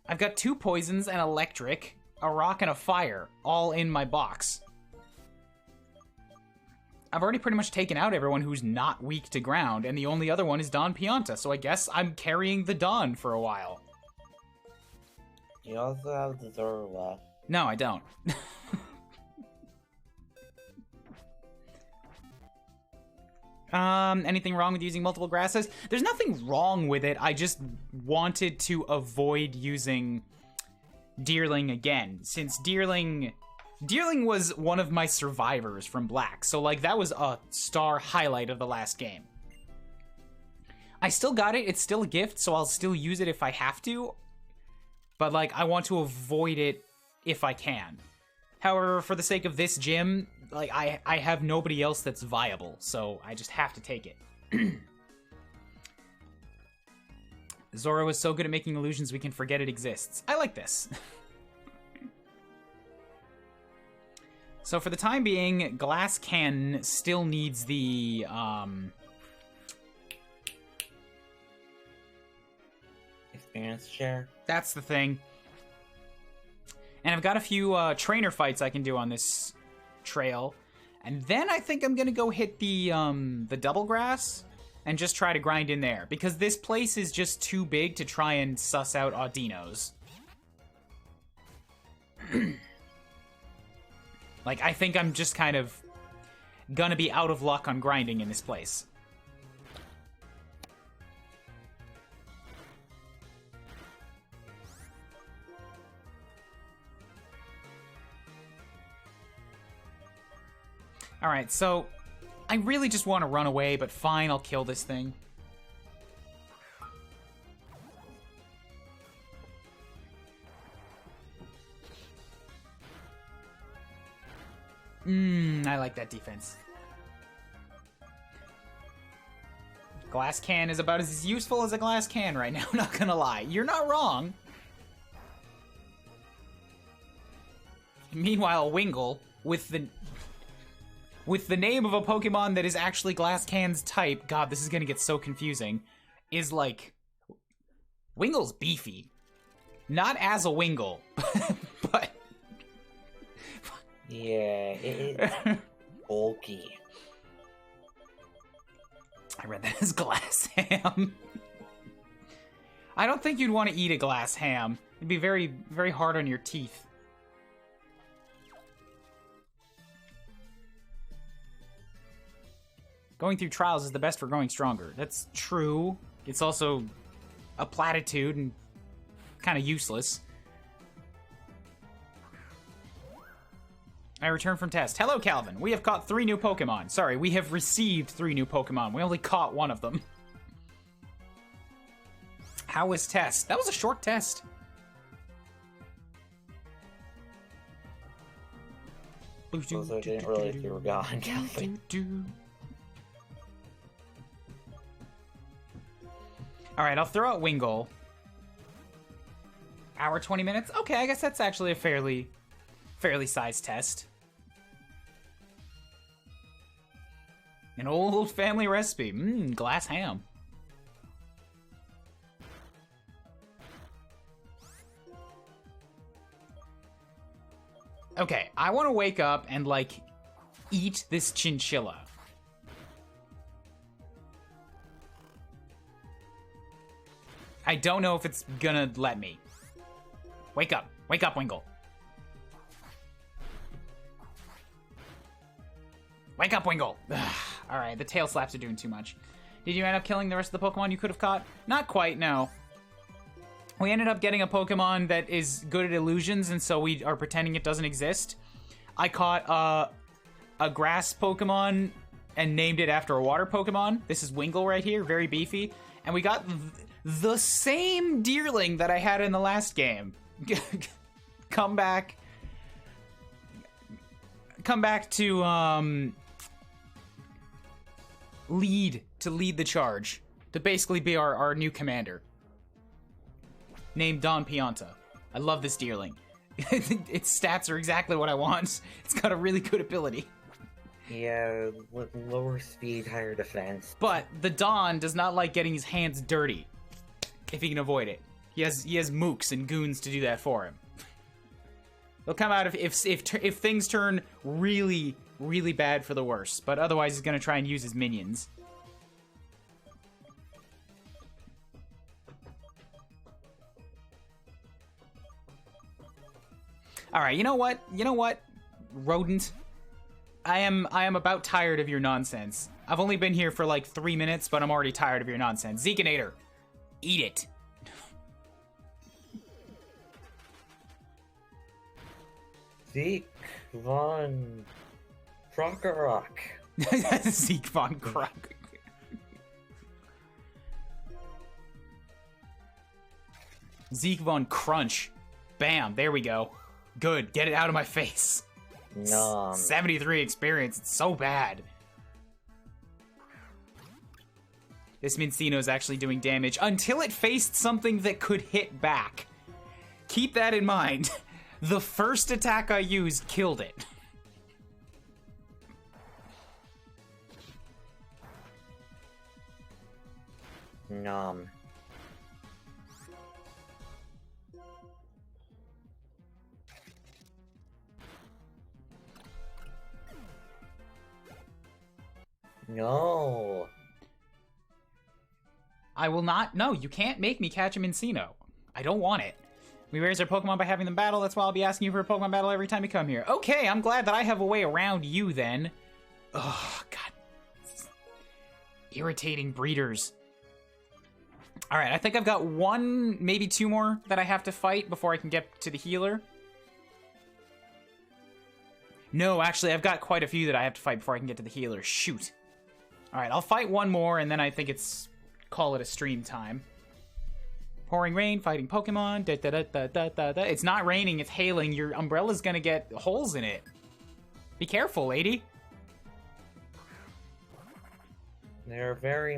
I've got 2 poisons, an electric, a rock, and a fire, all in my box. I've already pretty much taken out everyone who's not weak to ground, and the only other one is Don Pianta, so I guess I'm carrying the Don for a while. You also have the Zoro left. No, I don't. Anything wrong with using multiple grasses? There's nothing wrong with it. I just wanted to avoid using Deerling again, since Deerling was one of my survivors from Black, so like that was a star highlight of the last game. I still got it, it's still a gift, so I'll still use it if I have to, but like I want to avoid it if I can. However, for the sake of this gym, like I have nobody else that's viable, so I just have to take it. Zoro is so good at making illusions we can forget it exists. I like this. So for the time being, Glass Cannon still needs the, experience share. That's the thing. And I've got a few trainer fights I can do on this trail. And then I think I'm gonna go hit the double grass and just try to grind in there, because this place is just too big to try and suss out Audinos. Like, I think I'm just kind of gonna be out of luck on grinding in this place. Alright, so I really just want to run away, but fine, I'll kill this thing. I like that defense. Glass can is about as useful as a glass can right now, not gonna lie. You're not wrong. Meanwhile, Wingull, with the name of a Pokemon that is actually Glass Can's type, God, this is gonna get so confusing, is like... Wingull's beefy. Not as a Wingull, but... Yeah, it's bulky. I read that as glass ham. I don't think you'd want to eat a glass ham. It'd be very, very hard on your teeth. Going through trials is the best for growing stronger. That's true. It's also a platitude and kind of useless. I return from test. Hello, Calvin. We have caught 3 new Pokemon. Sorry, we have received 3 new Pokemon. We only caught 1 of them. How was test? That was a short test. Suppose I didn't realize you were gone, Calvin. Alright, I'll throw out Wingull. Hour 20 minutes? Okay, I guess that's actually a fairly sized test. An old family recipe. Glass ham. Okay, I want to wake up and, like, eat this chinchilla. I don't know if it's gonna let me. Wake up. Wake up, Wingull. Wake up, Wingull! Alright, the tail slaps are doing too much. Did you end up killing the rest of the Pokemon you could have caught? Not quite, no. We ended up getting a Pokemon that is good at illusions, and so we are pretending it doesn't exist. I caught a grass Pokemon and named it after a water Pokemon. This is Wingull right here, very beefy. And we got the same Deerling that I had in the last game. Come back to lead the charge, to basically be our new commander. Named Don Pianta. I love this deerling. Its stats are exactly what I want. It's got a really good ability. Yeah, with lower speed, higher defense. But the Don does not like getting his hands dirty, if he can avoid it. He has mooks and goons to do that for him. They'll come out if things turn really, really bad for the worse. But otherwise, he's gonna try and use his minions. All right, you know what? Rodent. I am about tired of your nonsense. I've only been here for like 3 minutes, but I'm already tired of your nonsense. Zekinator, eat it. Zeke von Krokorok. Zeke von Krok. Zeke von Crunch. Bam, there we go. Good, get it out of my face. No. 73 experience, it's so bad. This Mincino's actually doing damage until it faced something that could hit back. Keep that in mind. The first attack I used killed it. Nom. No. I will not. No, you can't make me catch a Mincino. I don't want it. We raise our Pokemon by having them battle. That's why I'll be asking you for a Pokemon battle every time you come here. Okay, I'm glad that I have a way around you then. Oh, God. Irritating breeders. All right, I think I've got one, maybe two more that I have to fight before I can get to the healer. No, actually, I've got quite a few that I have to fight before I can get to the healer. Shoot. All right, I'll fight one more, and then I think it's... call it a stream time. Pouring rain, fighting Pokemon. Da, da, da, da, da, da, da. It's not raining, it's hailing. Your umbrella's gonna get holes in it. Be careful, lady. They're very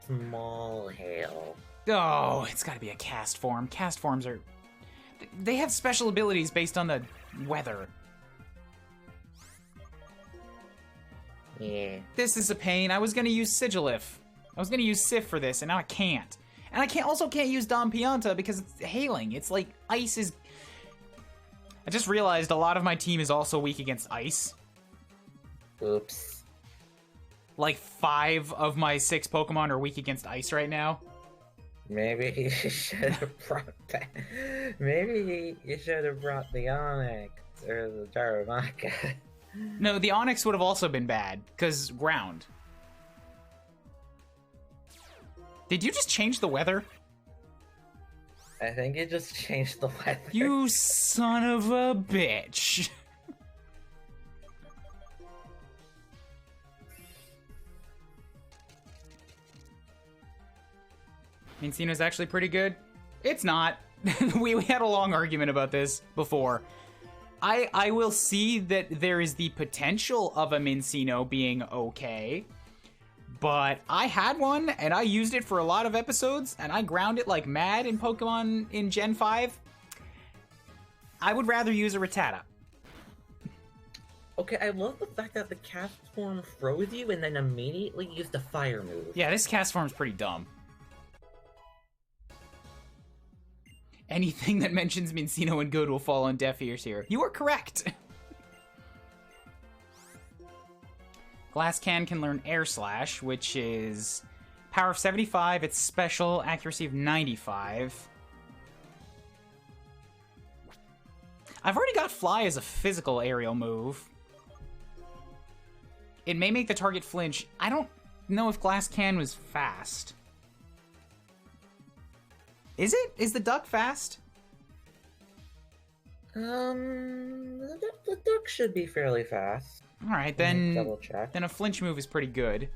small hail. Oh, it's gotta be a cast form. Cast forms are... they have special abilities based on the weather. Yeah. This is a pain. I was gonna use Sigilif. I was gonna use Sif for this, and now I can't. And I can't use Don Pianta because it's hailing. It's like ice is... I just realized a lot of my team is also weak against ice. Oops. Like 5 of my 6 Pokemon are weak against ice right now. Maybe you should have brought that. Maybe you should have brought the Onyx or the Darumaka. No, the Onyx would have also been bad, because ground. Did you just change the weather? I think it just changed the weather. You son of a bitch. Mincino's actually pretty good. It's not. we had a long argument about this before. I will see that there is the potential of a Mincino being okay. But I had one, and I used it for a lot of episodes, and I ground it like mad in Pokemon in Gen 5. I would rather use a Rattata. Okay, I love the fact that the cast form froze you and then immediately used a fire move. Yeah, this cast form's pretty dumb. Anything that mentions Mincino and good will fall on deaf ears here. You are correct. Glasscan can learn Air Slash, which is power of 75, its special, accuracy of 95. I've already got Fly as a physical aerial move. It may make the target flinch. I don't know if Glasscan was fast. Is it? Is the duck fast? The duck should be fairly fast. All right, then. Double check. Then a flinch move is pretty good.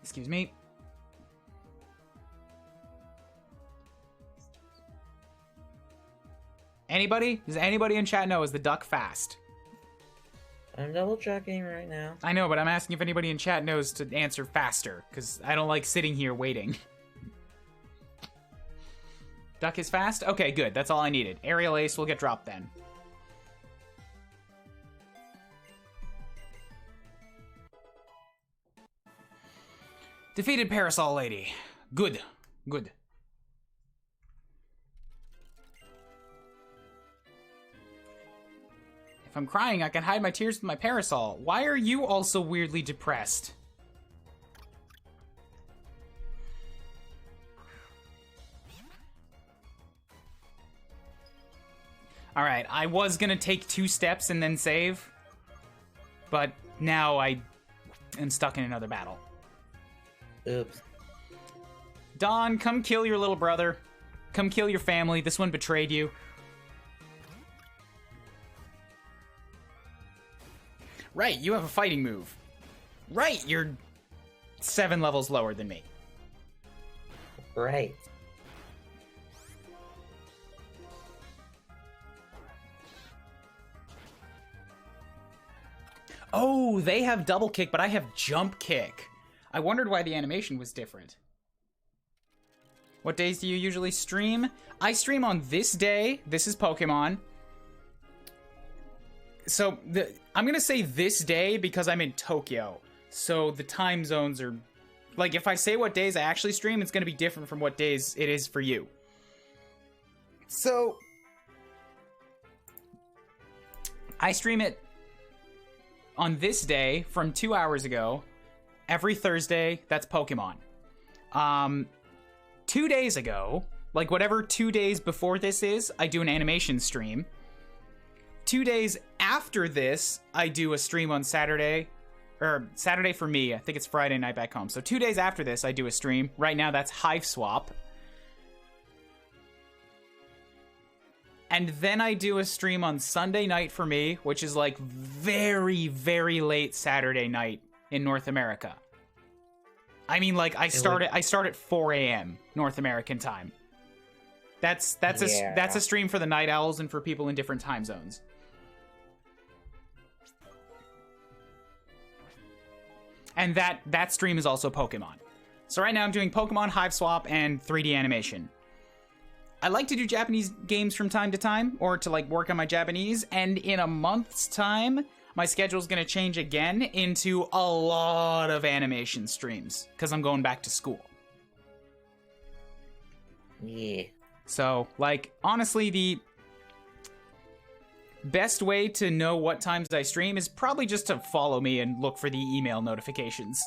Excuse me. Anybody? Does anybody in chat know, is the duck fast? I'm double checking right now. I know, but I'm asking if anybody in chat knows to answer faster, because I don't like sitting here waiting. Duck is fast? Okay, good. That's all I needed. Aerial Ace will get dropped then. Defeated Parasol Lady. Good. Good. If I'm crying, I can hide my tears with my parasol. Why are you also weirdly depressed? Alright, I was gonna take 2 steps and then save, but now I am stuck in another battle. Oops. Dawn, come kill your little brother. Come kill your family. This one betrayed you. Right, you have a fighting move. Right, you're 7 levels lower than me. Right. Oh, they have double kick, but I have jump kick. I wondered why the animation was different. What days do you usually stream? I stream on this day. This is Pokemon. So, I'm going to say this day because I'm in Tokyo. So, the time zones are... Like, if I say what days I actually stream, it's going to be different from what days it is for you. So, I stream it on this day from 2 hours ago. Every Thursday, that's Pokemon. 2 days ago, like whatever 2 days before this is, I do an animation stream. 2 days after this, I do a stream on Saturday. Or Saturday for me, I think it's Friday night back home. So 2 days after this, I do a stream. Right now, that's Hive Swap. And then I do a stream on Sunday night for me, which is like very, very late Saturday night in North America. I mean, like, I start at 4 a.m. North American time. That's a stream for the night owls and for people in different time zones. And that stream is also Pokemon. So right now I'm doing Pokemon, Hive Swap, and 3D animation. I like to do Japanese games from time to time, or to like work on my Japanese, and in a month's time, my schedule's gonna change again into a lot of animation streams, because I'm going back to school. Yeah. So, like, honestly, the best way to know what times I stream is probably just to follow me and look for the email notifications.